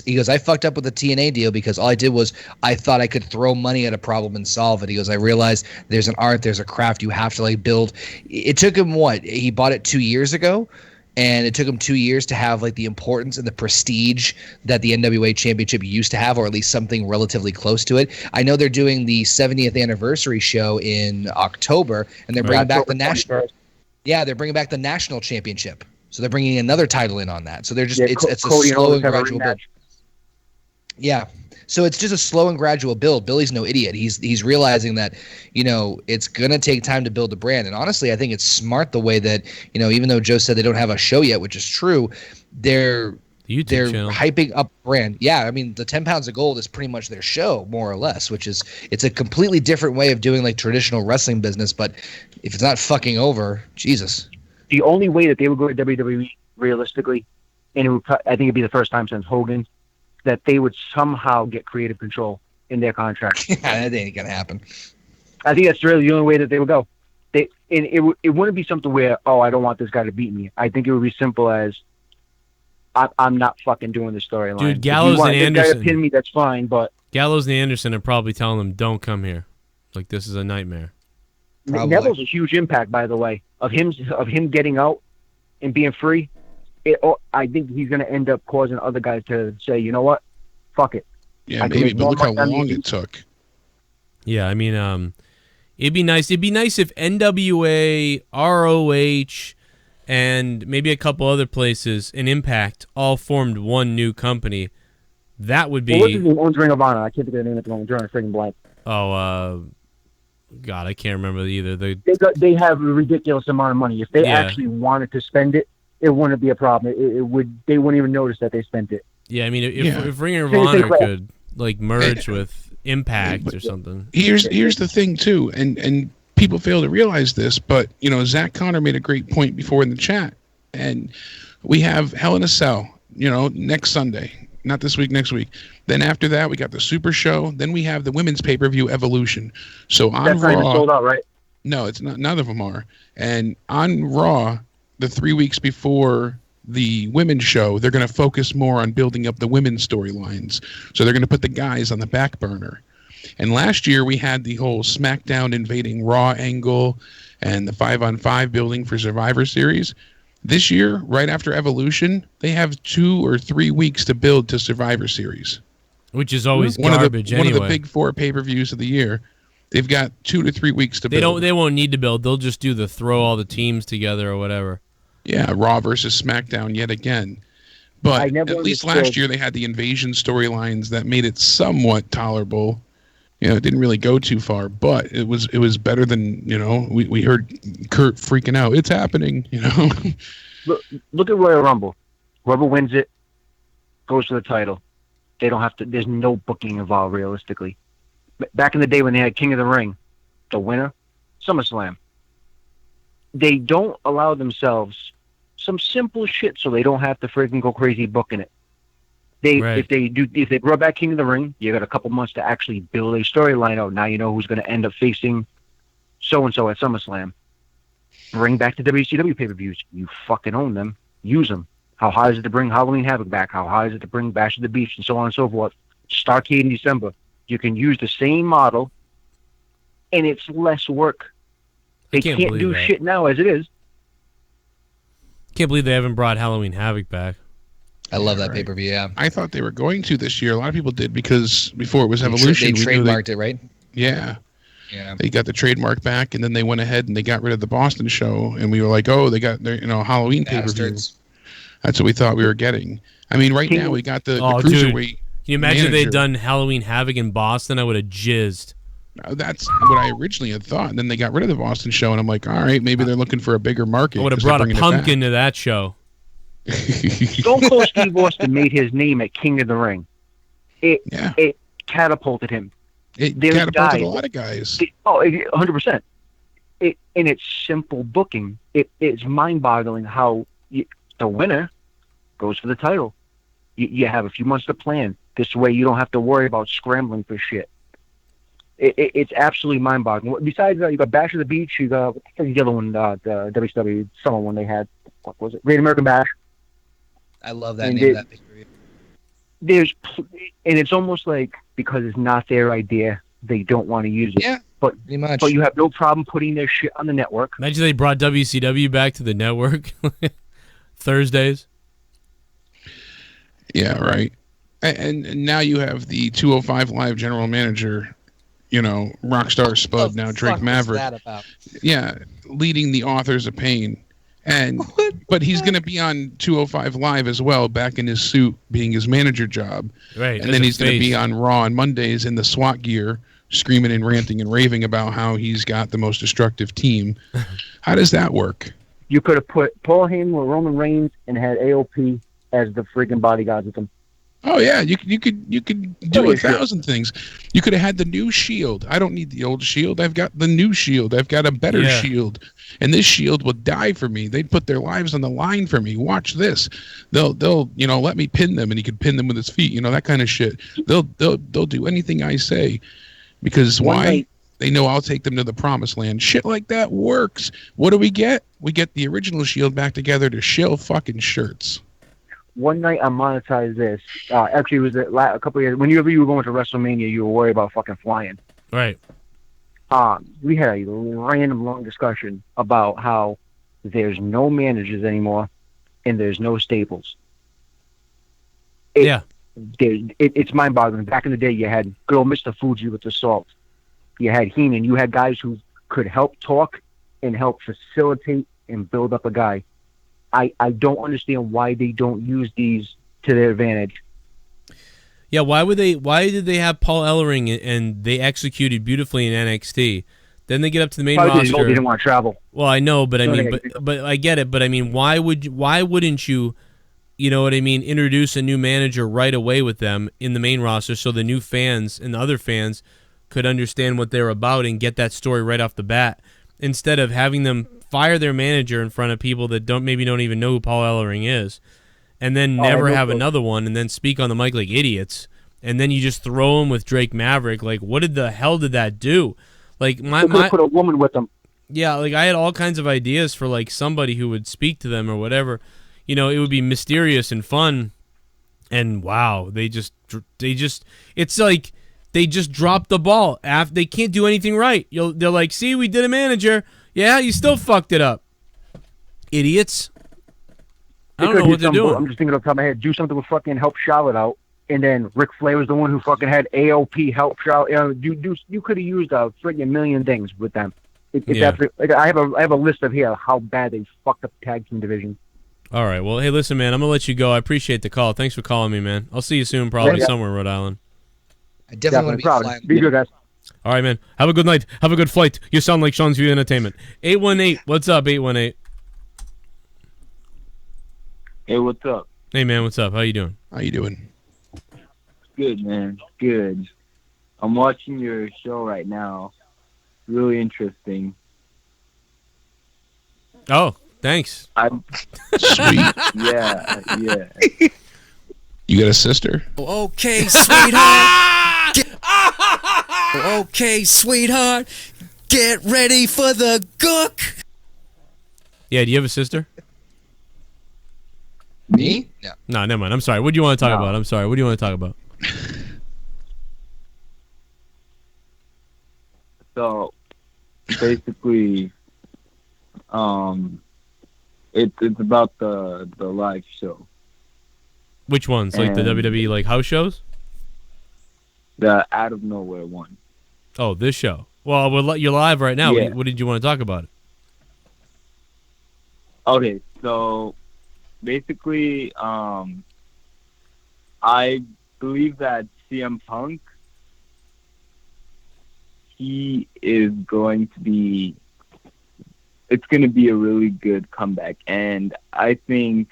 He goes, I fucked up with the TNA deal because all I did was I thought I could throw money at a problem and solve it. He goes, I realized there's an art, there's a craft. You have to like build. It took him he bought it 2 years ago. And it took him 2 years to have like the importance and the prestige that the NWA Championship used to have, or at least something relatively close to it. I know they're doing the 70th anniversary show in October, and they're bringing back the national. Yeah, they're bringing back the national championship. So they're bringing another title in on that. So they're just it's a slow and gradual build. Yeah. So it's just a slow and gradual build. Billy's no idiot. He's realizing that, it's going to take time to build a brand. And honestly, I think it's smart the way that, even though Joe said they don't have a show yet, which is true, they're hyping up brand. Yeah, I mean, the 10 Pounds of Gold is pretty much their show, more or less, it's a completely different way of doing like traditional wrestling business. But if it's not fucking over, Jesus. The only way that they would go to WWE realistically, and I think it'd be the first time since Hogan, that they would somehow get creative control in their contract. Yeah, that ain't gonna happen. I think that's really the only way that they would go. It wouldn't be something where, I don't want this guy to beat me. I think it would be simple as, I'm not fucking doing the storyline. Dude, Gallows and Anderson. If you want to pin me, that's fine, but Gallows and Anderson are probably telling them, don't come here. Like, this is a nightmare. Probably. Neville's a huge impact, by the way, of him getting out and being free. I think he's going to end up causing other guys to say, you know what, fuck it. Yeah, maybe, but look how long it took. Yeah, I mean, it'd be nice. It'd be nice if NWA, ROH, and maybe a couple other places, and Impact, all formed one new company. That would be. Well, what's his name? Owns Ring of Honor. I can't think of the name at the moment. Drawing a freaking blank. Oh, God, I can't remember either. They have a ridiculous amount of money. If they actually wanted to spend it, it wouldn't be a problem. They wouldn't even notice that they spent it. Yeah, I mean, if Ring of Honor could like merge with Impact or something. Here's the thing too, and people fail to realize this, but Zach Connor made a great point before in the chat, and we have Hell in a Cell, next Sunday, not this week, next week. Then after that, we got the Super Show. Then we have the women's pay-per-view Evolution. So on That's Raw, not even sold out, right? No, it's not. None of them are. And on Raw, the 3 weeks before the women's show, they're going to focus more on building up the women's storylines. So they're going to put the guys on the back burner. And last year we had the whole SmackDown invading Raw angle and the 5-on-5 building for Survivor Series. This year, right after Evolution, they have 2 or 3 weeks to build to Survivor Series. Which is always garbage anyway. One of the big 4 pay-per-views of the year. They've got 2 to 3 weeks to build. They won't need to build. They'll just do the throw all the teams together or whatever. Yeah, Raw versus SmackDown yet again. But at least last year they had the invasion storylines that made it somewhat tolerable. it didn't really go too far, but it was better than, we heard Kurt freaking out. It's happening, Look at Royal Rumble. Whoever wins it goes for the title. They don't have to. There's no booking involved realistically. Back in the day when they had King of the Ring, the winner, SummerSlam. They don't allow themselves some simple shit so they don't have to freaking go crazy booking it. If they brought back King of the Ring, you got a couple months to actually build a storyline out. Now you know who's going to end up facing so and so at SummerSlam. Bring back the WCW pay-per-views. You fucking own them. Use them. How hard is it to bring Halloween Havoc back? How hard is it to bring Bash at the Beach and so on and so forth? Starcade in December. You can use the same model, and it's less work. They can't do shit now as it is. Can't believe they haven't brought Halloween Havoc back. I love that pay-per-view, yeah. I thought they were going to this year. A lot of people did because before it was Evolution. They trademarked it, right? Yeah. Yeah. They got the trademark back, and then they went ahead and they got rid of the Boston show, and we were like, oh, they got their Halloween pay-per-view. That's what we thought we were getting. I mean, right now we got the Cruiserweight. Dude. Can you imagine if they'd done Halloween Havoc in Boston? I would have jizzed. That's what I originally had thought. And then they got rid of the Boston show, and I'm like, all right, maybe they're looking for a bigger market. I would have brought a pumpkin to that show. Stone Cold Steve Austin made his name at King of the Ring. It catapulted him. It catapulted a lot of guys. 100%. In its simple booking, it's mind-boggling how the winner goes for the title. You have a few months to plan. This way you don't have to worry about scrambling for shit. It's absolutely mind-boggling. Besides that, you got Bash at the Beach. You got the other one, the WCW summer one they had. What was it? Great American Bash. I love that name. That picture. And it's almost like because it's not their idea, they don't want to use it. Yeah, but pretty much. But you have no problem putting their shit on the network. Imagine they brought WCW back to the network Thursdays. Yeah, right. And now you have the 205 Live general manager, Rockstar Spud, now Drake Maverick. What's that about? Yeah, leading the Authors of Pain. But he's going to be on 205 Live as well, back in his suit, being his manager job. Right. And then he's going to be on Raw on Mondays in the SWAT gear, screaming and ranting and raving about how he's got the most destructive team. How does that work? You could have put Paul Heyman with Roman Reigns and had AOP as the freaking bodyguards with him. Oh yeah, you could do 1,000 things. You could have had the new Shield. I don't need the old Shield. I've got the new Shield. I've got a better Shield, and this Shield will die for me. They'd put their lives on the line for me. Watch this. They'll let me pin them, and he could pin them with his feet. That kind of shit. They'll do anything I say, because why? They know I'll take them to the promised land. Shit like that works. What do we get? We get the original Shield back together to shill fucking shirts. One night I monetized this. Actually, it was a couple of years. Whenever you were going to WrestleMania, you were worried about fucking flying. Right. We had a random long discussion about how there's no managers anymore and there's no staples. It's mind-boggling. Back in the day, you had good old Mr. Fuji with the salt. You had Heenan. You had guys who could help talk and help facilitate and build up a guy. I don't understand why they don't use these to their advantage. Yeah, why did they have Paul Ellering and they executed beautifully in NXT? Then they get up to the main roster. They didn't want to travel. Well, I know, but but I get it. But I mean, why wouldn't you, introduce a new manager right away with them in the main roster so the new fans and the other fans could understand what they're about and get that story right off the bat, instead of having them fire their manager in front of people that don't even know who Paul Ellering is, and then never have another one, and then speak on the mic like idiots, and then you just throw them with Drake Maverick. Like, what did the hell did that do? Like, my put a woman with them. Yeah, like I had all kinds of ideas for like somebody who would speak to them or whatever. It would be mysterious and fun, and wow, they just it's like they just dropped the ball. They can't do anything right. They're like, see, we did a manager. Yeah, you still fucked it up. Idiots. I don't know what they're doing. I'm just thinking off the top of my head. Do something with fucking help Charlotte out. And then Ric Flair was the one who fucking had AOP help Charlotte. You could have used a freaking million things with them. I have a list of here how bad they fucked up the tag team division. All right. Well, hey, listen, man. I'm going to let you go. I appreciate the call. Thanks for calling me, man. I'll see you soon, probably somewhere in Rhode Island. I definitely want to be flying. Be good, guys. All right, man. Have a good night. Have a good flight. You sound like Seanzviews Entertainment. 818. What's up, 818? Hey, what's up? Hey, man. What's up? How you doing? How you doing? Good, man. Good. I'm watching your show right now. Really interesting. Oh, thanks. Sweet. Yeah. You got a sister? Okay, sweetheart. Okay, sweetheart. Get ready for the gook. Yeah, do you have a sister? Me? No. No, never mind. I'm sorry. What do you want to talk about? I'm sorry. What do you want to talk about? So, basically, it's about the live show. Which ones? Like the WWE like house shows? The Out of Nowhere one. Oh, this show. Well, you're live right now. Yeah. What did you want to talk about? Okay, so basically, I believe that CM Punk, he is going to be, it's going to be a really good comeback. And I think...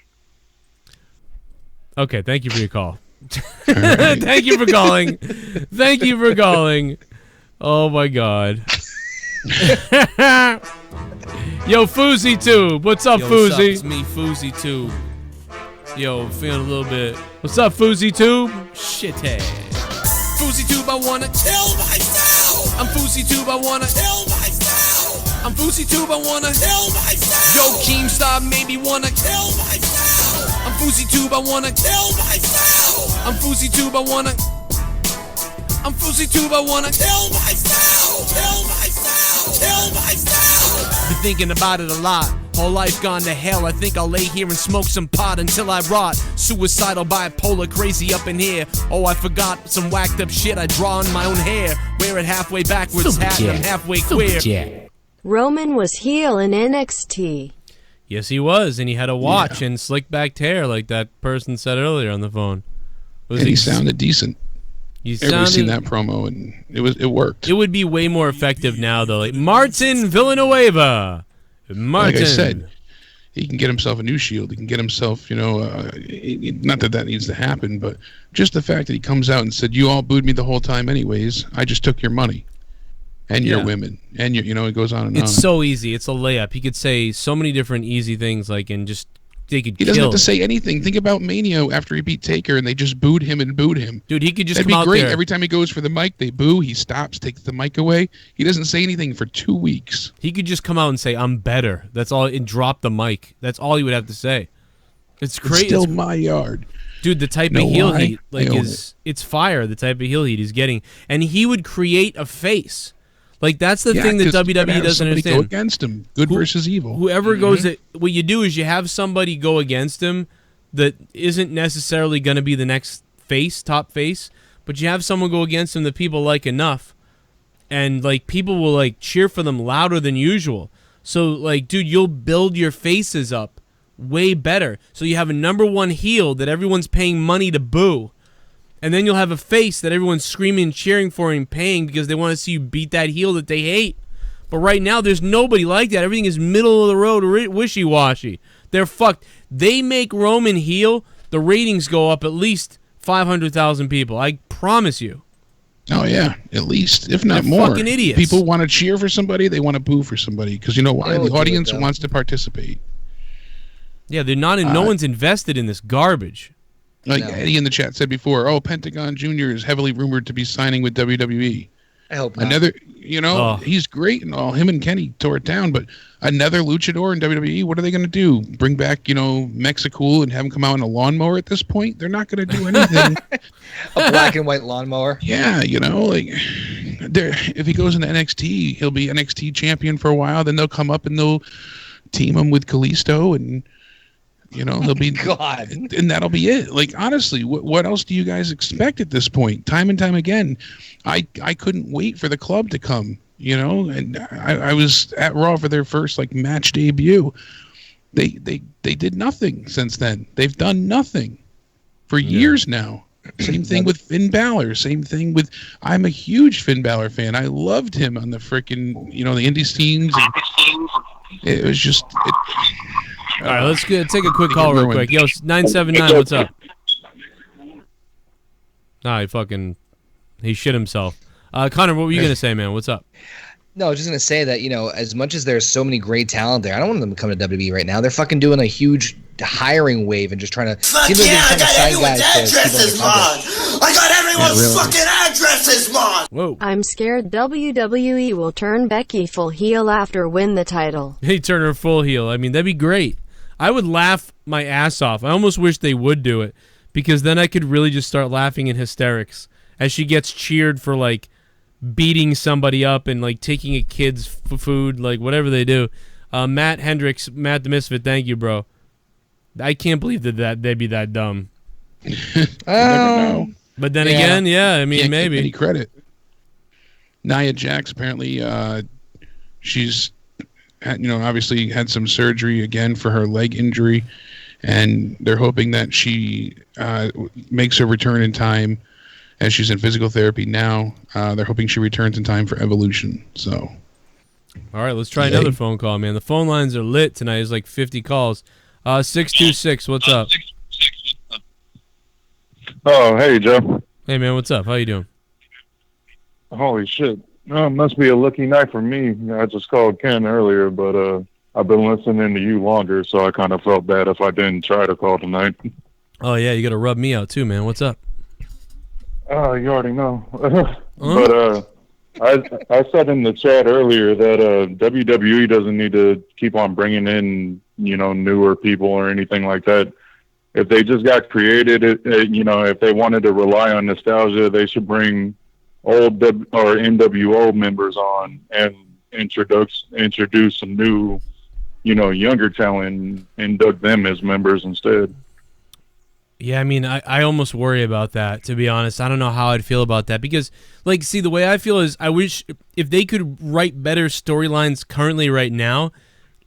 Okay, thank you for your call. Thank you for calling. Thank you for calling. Oh, my God. Yo, Fousey Tube. What's up, Fousey? What's up? It's me, Fousey Tube. Yo, feeling a little bit. What's up, Fousey Tube? Shithead. Fousey Tube, I wanna kill myself. I'm Fousey Tube, I wanna kill myself. I'm Fousey Tube, I wanna kill myself. Yo, Keemstar made me wanna kill myself. I'm Fousey Tube, I wanna kill myself. I'm Fousey Tube, I wanna. I'm Fousey Tube, I wanna kill myself. Kill myself. Kill myself. Been thinking about it a lot. Whole life gone to hell. I think I'll lay here and smoke some pot until I rot. Suicidal, bipolar, crazy up in here. Oh, I forgot some whacked up shit I draw in my own hair. Wear it halfway backwards, hat, and I'm halfway queer. Roman was heel in NXT. Yes, he was, and he had a watch and slick backed hair, like that person said earlier on the phone. And he sounded decent. Everybody's seen that promo, and it worked. It would be way more effective now, though. Like Martin Villanueva. Martin. Like I said, he can get himself a new Shield. He can get himself, not that needs to happen, but just the fact that he comes out and said, "You all booed me the whole time, anyways. I just took your money and your women, and your, it goes on and on." It's so easy. It's a layup. He could say so many different easy things, like, and just they could. He doesn't have to say anything. Think about Mania after he beat Taker, and they just booed him and booed him. Dude, he could just That'd come be out great. there. Every time he goes for the mic, they boo. He stops, takes the mic away. He doesn't say anything for 2 weeks. He could just come out and say, "I'm better." That's all, and drop the mic. That's all he would have to say. It's crazy. It's still my yard. Dude, the type of heel heat, like, it's fire. The type of heel heat he's getting, and he would create a face. Like, that's the thing that WWE doesn't understand. Go against him. Good versus evil. Whoever goes, what you do is you have somebody go against him that isn't necessarily going to be the next face, top face, but you have someone go against him that people like enough, and like people will like cheer for them louder than usual. So like, dude, you'll build your faces up way better. So you have a #1 heel that everyone's paying money to boo. And then you'll have a face that everyone's screaming and cheering for and paying because they want to see you beat that heel that they hate. But right now, there's nobody like that. Everything is middle of the road, wishy-washy. They're fucked. They make Roman heel, the ratings go up at least 500,000 people. I promise you. Oh, yeah. At least, if not They're more. fucking idiots. People want to cheer for somebody. They want to boo for somebody. Because you know why? The audience wants to participate. Yeah, they're not. No one's invested in this garbage. Like Eddie in the chat said before, Pentagon Jr. is heavily rumored to be signing with WWE. I hope not. Another, he's great and all. Him and Kenny tore it down, but another luchador in WWE, what are they going to do? Bring back, Mexicool and have him come out in a lawnmower at this point? They're not going to do anything. A black and white lawnmower? Yeah, if he goes into NXT, he'll be NXT champion for a while. Then they'll come up and they'll team him with Kalisto and... he'll be God, and that'll be it. Like, honestly, what else do you guys expect at this point? Time and time again, I couldn't wait for the club to come. And I was at Raw for their first match debut. They did nothing since then. They've done nothing for years now. Same thing with Finn Balor. Same thing with. I'm a huge Finn Balor fan. I loved him on the freaking, the indie scenes. It was just. All right, let's take a quick call real quick. Yo, 979, what's up? Nah, he shit himself. Connor, what were you gonna say, man? What's up? No, I was just going to say that, as much as there's so many great talent there, I don't want them to come to WWE right now. They're fucking doing a huge hiring wave and just trying to... Fuck yeah, I got everyone's addresses, Mon! I got everyone's fucking addresses, Mon! Whoa. I'm scared WWE will turn Becky full heel after win the title. Hey, turn her full heel. I mean, that'd be great. I would laugh my ass off. I almost wish they would do it, because then I could really just start laughing in hysterics as she gets cheered for, beating somebody up and taking a kid's food, whatever they do. Matt Hendricks, Matt the Misfit, thank you, bro. I can't believe that they'd be that dumb. Never know. But then again, yeah, I mean, can't maybe give any credit. Nia Jax, apparently, she's obviously had some surgery again for her leg injury, and they're hoping that she makes her return in time. As she's in physical therapy now, they're hoping she returns in time for Evolution. So, all right, let's try another phone call, man. The phone lines are lit tonight. There's 50 calls. 626, what's up? Oh, hey, Joe. Hey, man, what's up? How you doing? Holy shit. It must be a lucky night for me. I just called Ken earlier, but I've been listening to you longer, so I kind of felt bad if I didn't try to call tonight. Oh, yeah, you got to rub me out too, man. What's up? You already know. But I said in the chat earlier that WWE doesn't need to keep on bringing in, newer people or anything like that. If they just got created, if they wanted to rely on nostalgia, they should bring old or NWO members on and introduce some new, younger talent and induct them as members instead. Yeah, I mean, I almost worry about that, to be honest. I don't know how I'd feel about that because, see, the way I feel is I wish if they could write better storylines currently right now,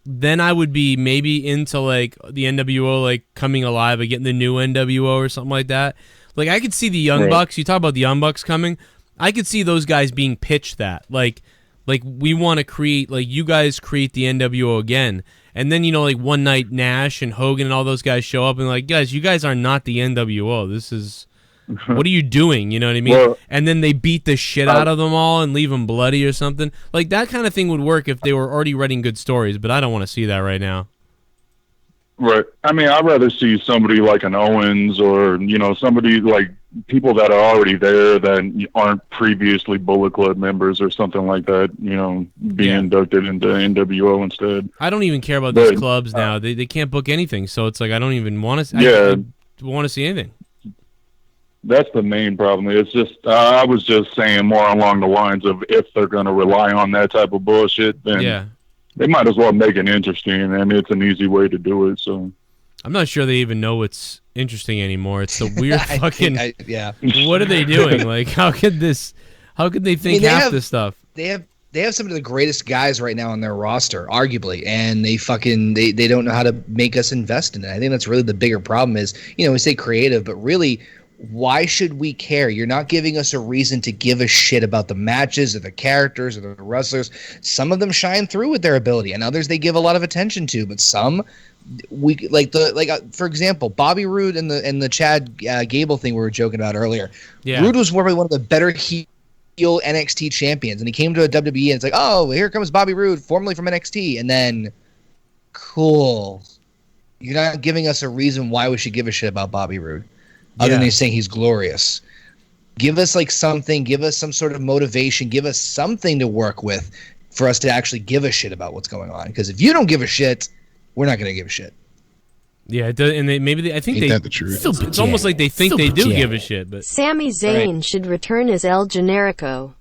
then I would be maybe into, the NWO, coming alive and getting the new NWO or something like that. I could see the Young Bucks. You talk about the Young Bucks coming. I could see those guys being pitched that. We want to create, you guys create the NWO again. And then, one night Nash and Hogan and all those guys show up and guys, you guys are not the NWO. This is, what are you doing? You know what I mean? Well, and then they beat the shit out of them all and leave them bloody or something. That kind of thing would work if they were already writing good stories, but I don't want to see that right now. Right. I mean, I'd rather see somebody like an Owens or, somebody people that are already there that aren't previously Bullet Club members or something like that, being inducted into NWO instead. I don't even care about these clubs now. They can't book anything, so it's I don't even want to. I want to see anything. That's the main problem. It's just I was just saying more along the lines of if they're going to rely on that type of bullshit, then they might as well make it interesting, and it's an easy way to do it. So I'm not sure they even know what's interesting anymore. It's the weird fucking. Yeah. What are they doing? How could they think half this stuff? They have some of the greatest guys right now on their roster, arguably, and they don't know how to make us invest in it. I think that's really the bigger problem. Is we say creative, but really, why should we care? You're not giving us a reason to give a shit about the matches or the characters or the wrestlers. Some of them shine through with their ability, and others they give a lot of attention to. But some, for example, Bobby Roode and the Chad Gable thing we were joking about earlier. Yeah. Roode was probably one of the better heel NXT champions, and he came to a WWE, and it's oh, here comes Bobby Roode, formerly from NXT, and then, cool. You're not giving us a reason why we should give a shit about Bobby Roode. Other than saying he's glorious. Give us something, give us some sort of motivation, give us something to work with for us to actually give a shit about what's going on. Because if you don't give a shit, we're not going to give a shit. Yeah, it does, and I think Ain't that the truth? It's almost like they think they do give a shit. But Sami Zayn should return as El Generico.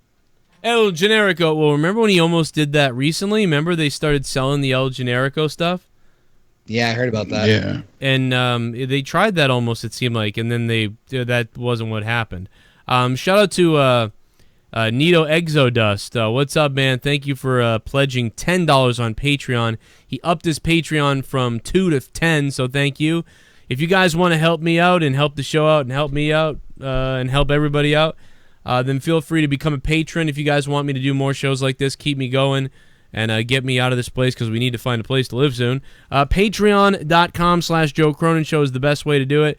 El Generico. Well, remember when he almost did that recently? Remember they started selling the El Generico stuff? Yeah, I heard about that. Yeah, and they tried that almost, it seemed like, and then that wasn't what happened. Shout out to Nito Exodust. What's up, man? Thank you for pledging $10 on Patreon. He upped his Patreon from 2 to 10, so thank you. If you guys want to help me out and help the show out and help me out, and help everybody out, then feel free to become a patron if you guys want me to do more shows like this, keep me going, and get me out of this place because we need to find a place to live soon. Patreon.com/Joe Cronin Show is the best way to do it,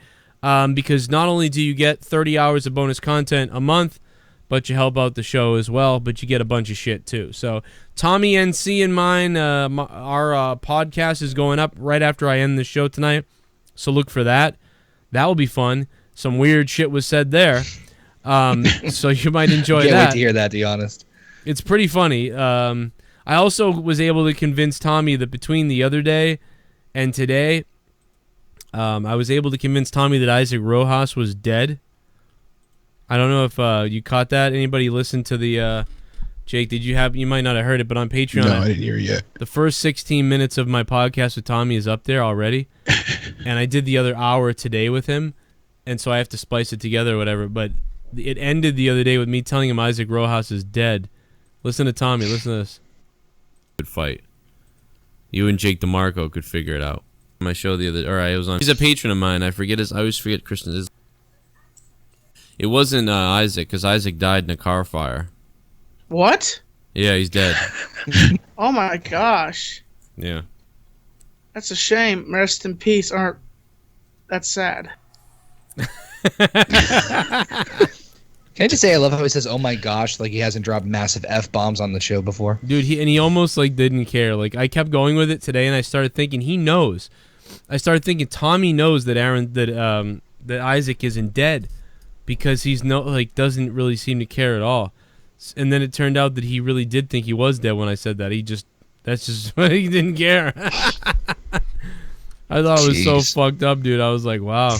because not only do you get 30 hours of bonus content a month, but you help out the show as well, but you get a bunch of shit too. So Tommy NC and mine, our podcast is going up right after I end the show tonight, so look for that. That will be fun. Some weird shit was said there, so you might enjoy that. Can't wait to hear that, to be honest. It's pretty funny. I also was able to convince Tommy that between the other day and today, I was able to convince Tommy that Isaac Rojas was dead. I don't know if you caught that. Anybody listen to the Jake? You might not have heard it, but on Patreon, No, I didn't hear it yet. The first 16 minutes of my podcast with Tommy is up there already, and I did the other hour today with him, and so I have to splice it together or whatever. But it ended the other day with me telling him Isaac Rojas is dead. Listen to Tommy. Listen to this. Good fight. You and Jake DeMarco could figure it out. My show the other. All right, it was on. He's a patron of mine. I always forget Christian. It wasn't Isaac, because Isaac died in a car fire. What? Yeah, he's dead. Oh my gosh. Yeah. That's a shame. Rest in peace. That's sad. Can I just say I love how he says, "Oh my gosh," like he hasn't dropped massive F-bombs on the show before. Dude, he almost like didn't care. Like I kept going with it today, and I started thinking he knows. I started thinking Tommy knows that that Isaac isn't dead, because he's doesn't really seem to care at all. And then it turned out that he really did think he was dead when I said that. He didn't care. I thought it was so fucked up, dude. I was like, wow.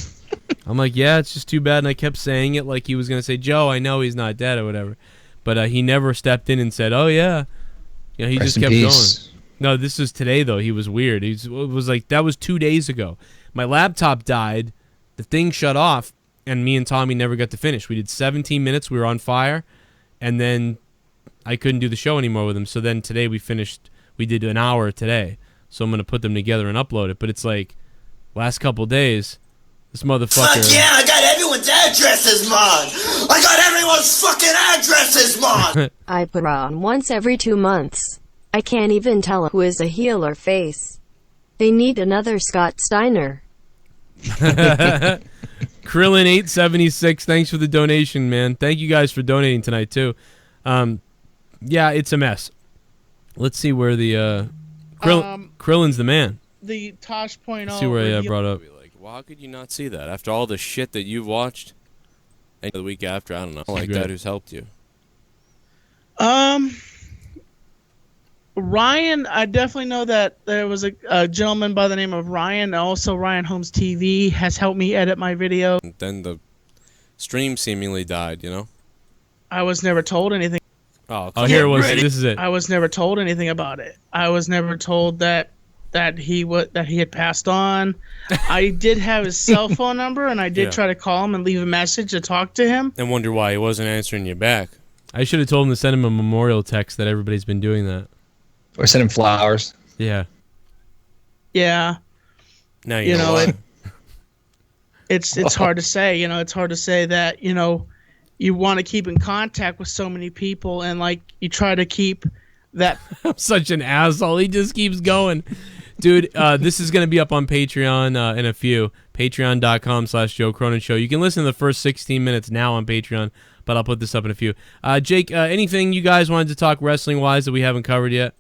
I'm like, yeah, it's just too bad. And I kept saying it like he was going to say, Joe, I know he's not dead or whatever. But he never stepped in and said, oh, yeah. You know, he just kept going. No, this is today, though. He was weird. It was like, that was 2 days ago. My laptop died. The thing shut off. And me and Tommy never got to finish. We did 17 minutes. We were on fire. And then I couldn't do the show anymore with him. So then today we did an hour today. So I'm going to put them together and upload it. But it's like, last couple days, this motherfucker. Fuck yeah, I got everyone's addresses, Mon. I got everyone's fucking addresses, Mon. I put on once every 2 months. I can't even tell who is a heel or face. They need another Scott Steiner. Krillin876, thanks for the donation, man. Thank you guys for donating tonight too. Yeah, it's a mess. Let's see where the Krillin's the man. The Tosh.0. Let's see where I brought up. Well, how could you not see that after all the shit that you've watched? And the week after, I don't know, like that. Who's helped you? Ryan, I definitely know that there was a gentleman by the name of Ryan. Also, Ryan Holmes TV has helped me edit my video. Then the stream seemingly died, you know? I was never told anything. Oh, here it was. This is it. I was never told anything about it. I was never told that he had passed on. I did have his cell phone number, and I did try to call him and leave a message to talk to him. And wonder why he wasn't answering you back. I should have told him to send him a memorial text that everybody's been doing that. Or send him flowers. Yeah. Yeah. Now you know what? It's hard to say. You know, it's hard to say that, you know, you want to keep in contact with so many people, and like you try to keep that. I'm such an asshole. He just keeps going. Dude, this is going to be up on Patreon in a few. Patreon.com/Joe Cronin Show. You can listen to the first 16 minutes now on Patreon, but I'll put this up in a few. Jake, anything you guys wanted to talk wrestling-wise that we haven't covered yet?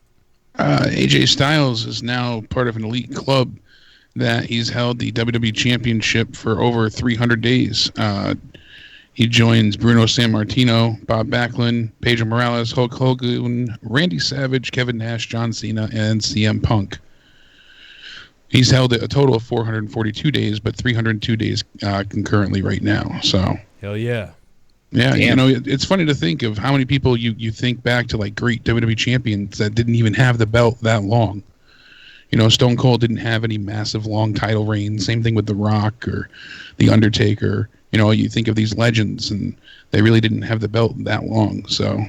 AJ Styles is now part of an elite club that he's held the WWE Championship for over 300 days. He joins Bruno Sammartino, Bob Backlund, Pedro Morales, Hulk Hogan, Randy Savage, Kevin Nash, John Cena, and CM Punk. He's held it a total of 442 days, but 302 days concurrently right now. So hell yeah. Yeah, you know, it's funny to think of how many people you think back to, like, great WWE champions that didn't even have the belt that long. You know, Stone Cold didn't have any massive long title reigns. Same thing with The Rock or The Undertaker. You know, you think of these legends, and they really didn't have the belt that long. So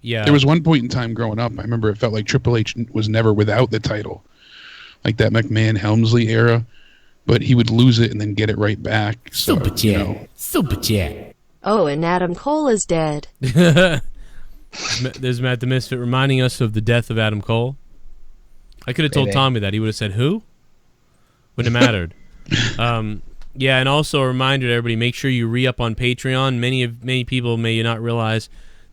yeah, there was one point in time growing up, I remember it felt like Triple H was never without the title. Like that McMahon-Helmsley era. but he would lose it and then get it right back. So, Super chat. Super chat. Oh, and Adam Cole is dead. There's Matt the Misfit reminding us of the death of Adam Cole. I could have told Tommy that. He would have said, who? Wouldn't have mattered. Yeah, and also a reminder to everybody, make sure you re-up on Patreon. Many people may not realize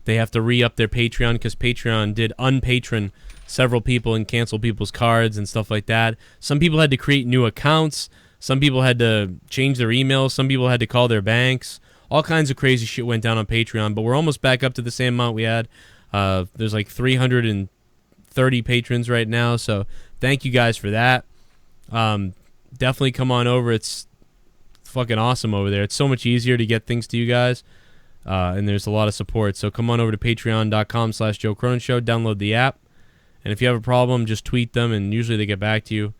they have to re-up their Patreon because Patreon did unpatron several people and cancel people's cards and stuff like that. Some people had to create new accounts. Some people had to change their emails. Some people had to call their banks. All kinds of crazy shit went down on Patreon, but we're almost back up to the same amount we had. There's like 330 patrons right now, so thank you guys for that. Definitely come on over. It's fucking awesome over there. It's so much easier to get things to you guys, and there's a lot of support. So come on over to patreon.com/Joe Cronin Show. Download the app, and if you have a problem, just tweet them, and usually they get back to you.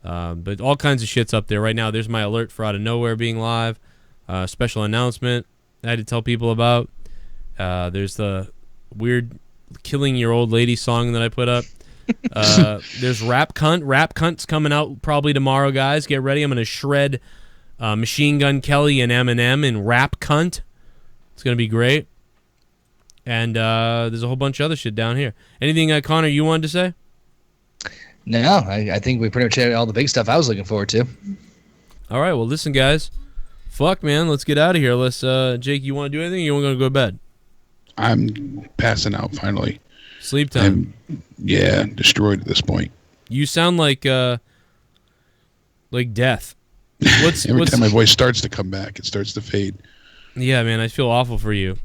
But all kinds of shit's up there right now. There's my alert for Out of Nowhere being live. Special announcement I had to tell people about. There's the weird killing your old lady song that I put up. There's Rap Cunt. Rap Cunt's coming out probably tomorrow, guys. Get ready. I'm going to shred Machine Gun Kelly and Eminem in Rap Cunt. It's going to be great. And there's a whole bunch of other shit down here. Anything, Connor, you wanted to say? No, I think we pretty much had all the big stuff I was looking forward to. All right, well, listen, guys. Fuck, man, let's get out of here. Let's, Jake, you want to do anything or you want to go to bed? I'm passing out, finally. Sleep time. I'm, destroyed at this point. You sound like death. Every time my voice starts to come back, it starts to fade. Yeah, man, I feel awful for you.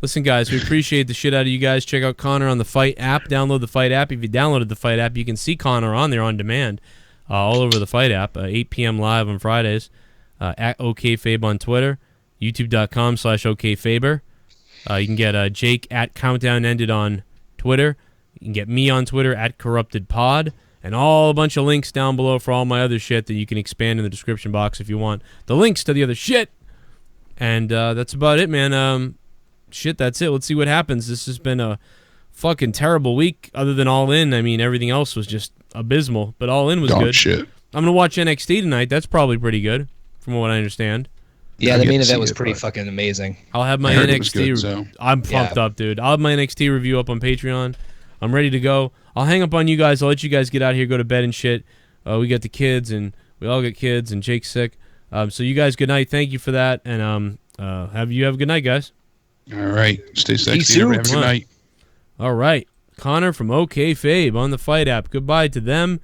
Listen, guys, we appreciate the shit out of you guys. Check out Connor on the Fight app. Download the Fight app. If you downloaded the Fight app, you can see Connor on there on demand all over the Fight app, 8 p.m. live on Fridays, at OKFabe on Twitter, youtube.com/OKFaber. You can get Jake at Countdown Ended on Twitter. You can get me on Twitter at CorruptedPod. And a bunch of links down below for all my other shit that you can expand in the description box if you want the links to the other shit. And that's about it, man. Shit, that's it. Let's see what happens. This has been a fucking terrible week. Other than All In, I mean, everything else was just abysmal. But All In was good. Shit. I'm going to watch NXT tonight. That's probably pretty good, from what I understand. Yeah, the main event was pretty fucking amazing. I'll have my NXT. I'm pumped up, dude. I'll have my NXT review up on Patreon. I'm ready to go. I'll hang up on you guys. I'll let you guys get out here, go to bed and shit. We got the kids, and we all got kids, and Jake's sick. So you guys, good night. Thank you for that, and have a good night, guys. All right, stay sexy. Have a good night. All right, Connor from OKFabe on the Fight app. Goodbye to them,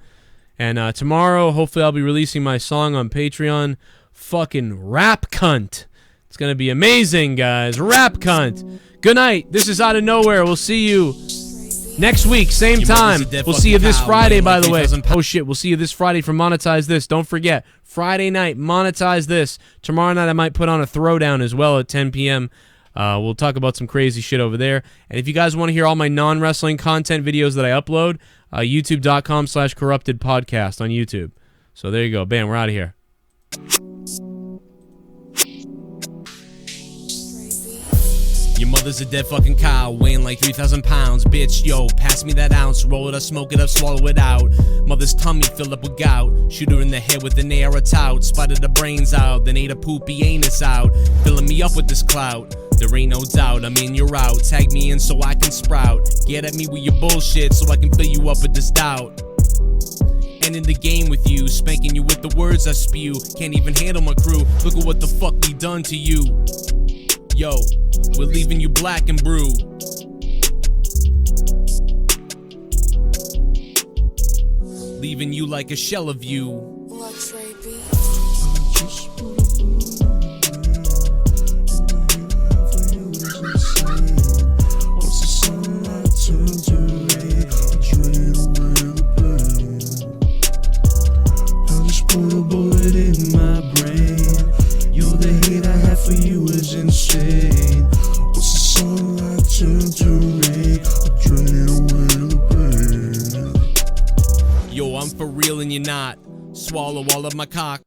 and tomorrow, hopefully, I'll be releasing my song on Patreon. Fucking Rap Cunt. It's gonna be amazing, guys. Rap Cunt. Good night. This is Out of Nowhere. We'll see you next week, same time. We'll see you this Friday, by the way. Oh, shit. We'll see you this Friday for Monetize This. Don't forget, Friday night, Monetize This. Tomorrow night, I might put on a throwdown as well at 10 p.m. We'll talk about some crazy shit over there. And if you guys want to hear all my non-wrestling content videos that I upload, youtube.com/corruptedpodcast on YouTube. So there you go. Bam, we're out of here. Your mother's a dead fucking cow, weighing like 3,000 pounds. Bitch, yo, pass me that ounce. Roll it up, smoke it up, swallow it out. Mother's tummy filled up with gout. Shoot her in the head with an AR tout. Spotted the brains out, then ate a poopy anus out. Filling me up with this clout. There ain't no doubt, I'm in, you're out. Tag me in so I can sprout. Get at me with your bullshit so I can fill you up with this doubt. And in the game with you, spanking you with the words I spew. Can't even handle my crew. Look at what the fuck we done to you. Yo, we're leaving you black and blue. Leaving you like a shell of you. Put a bullet in my brain. Yo, the hate I have for you is insane. What's the sunlight turn to rain? Drain away the pain. Yo, I'm for real and you're not. Swallow all of my cock.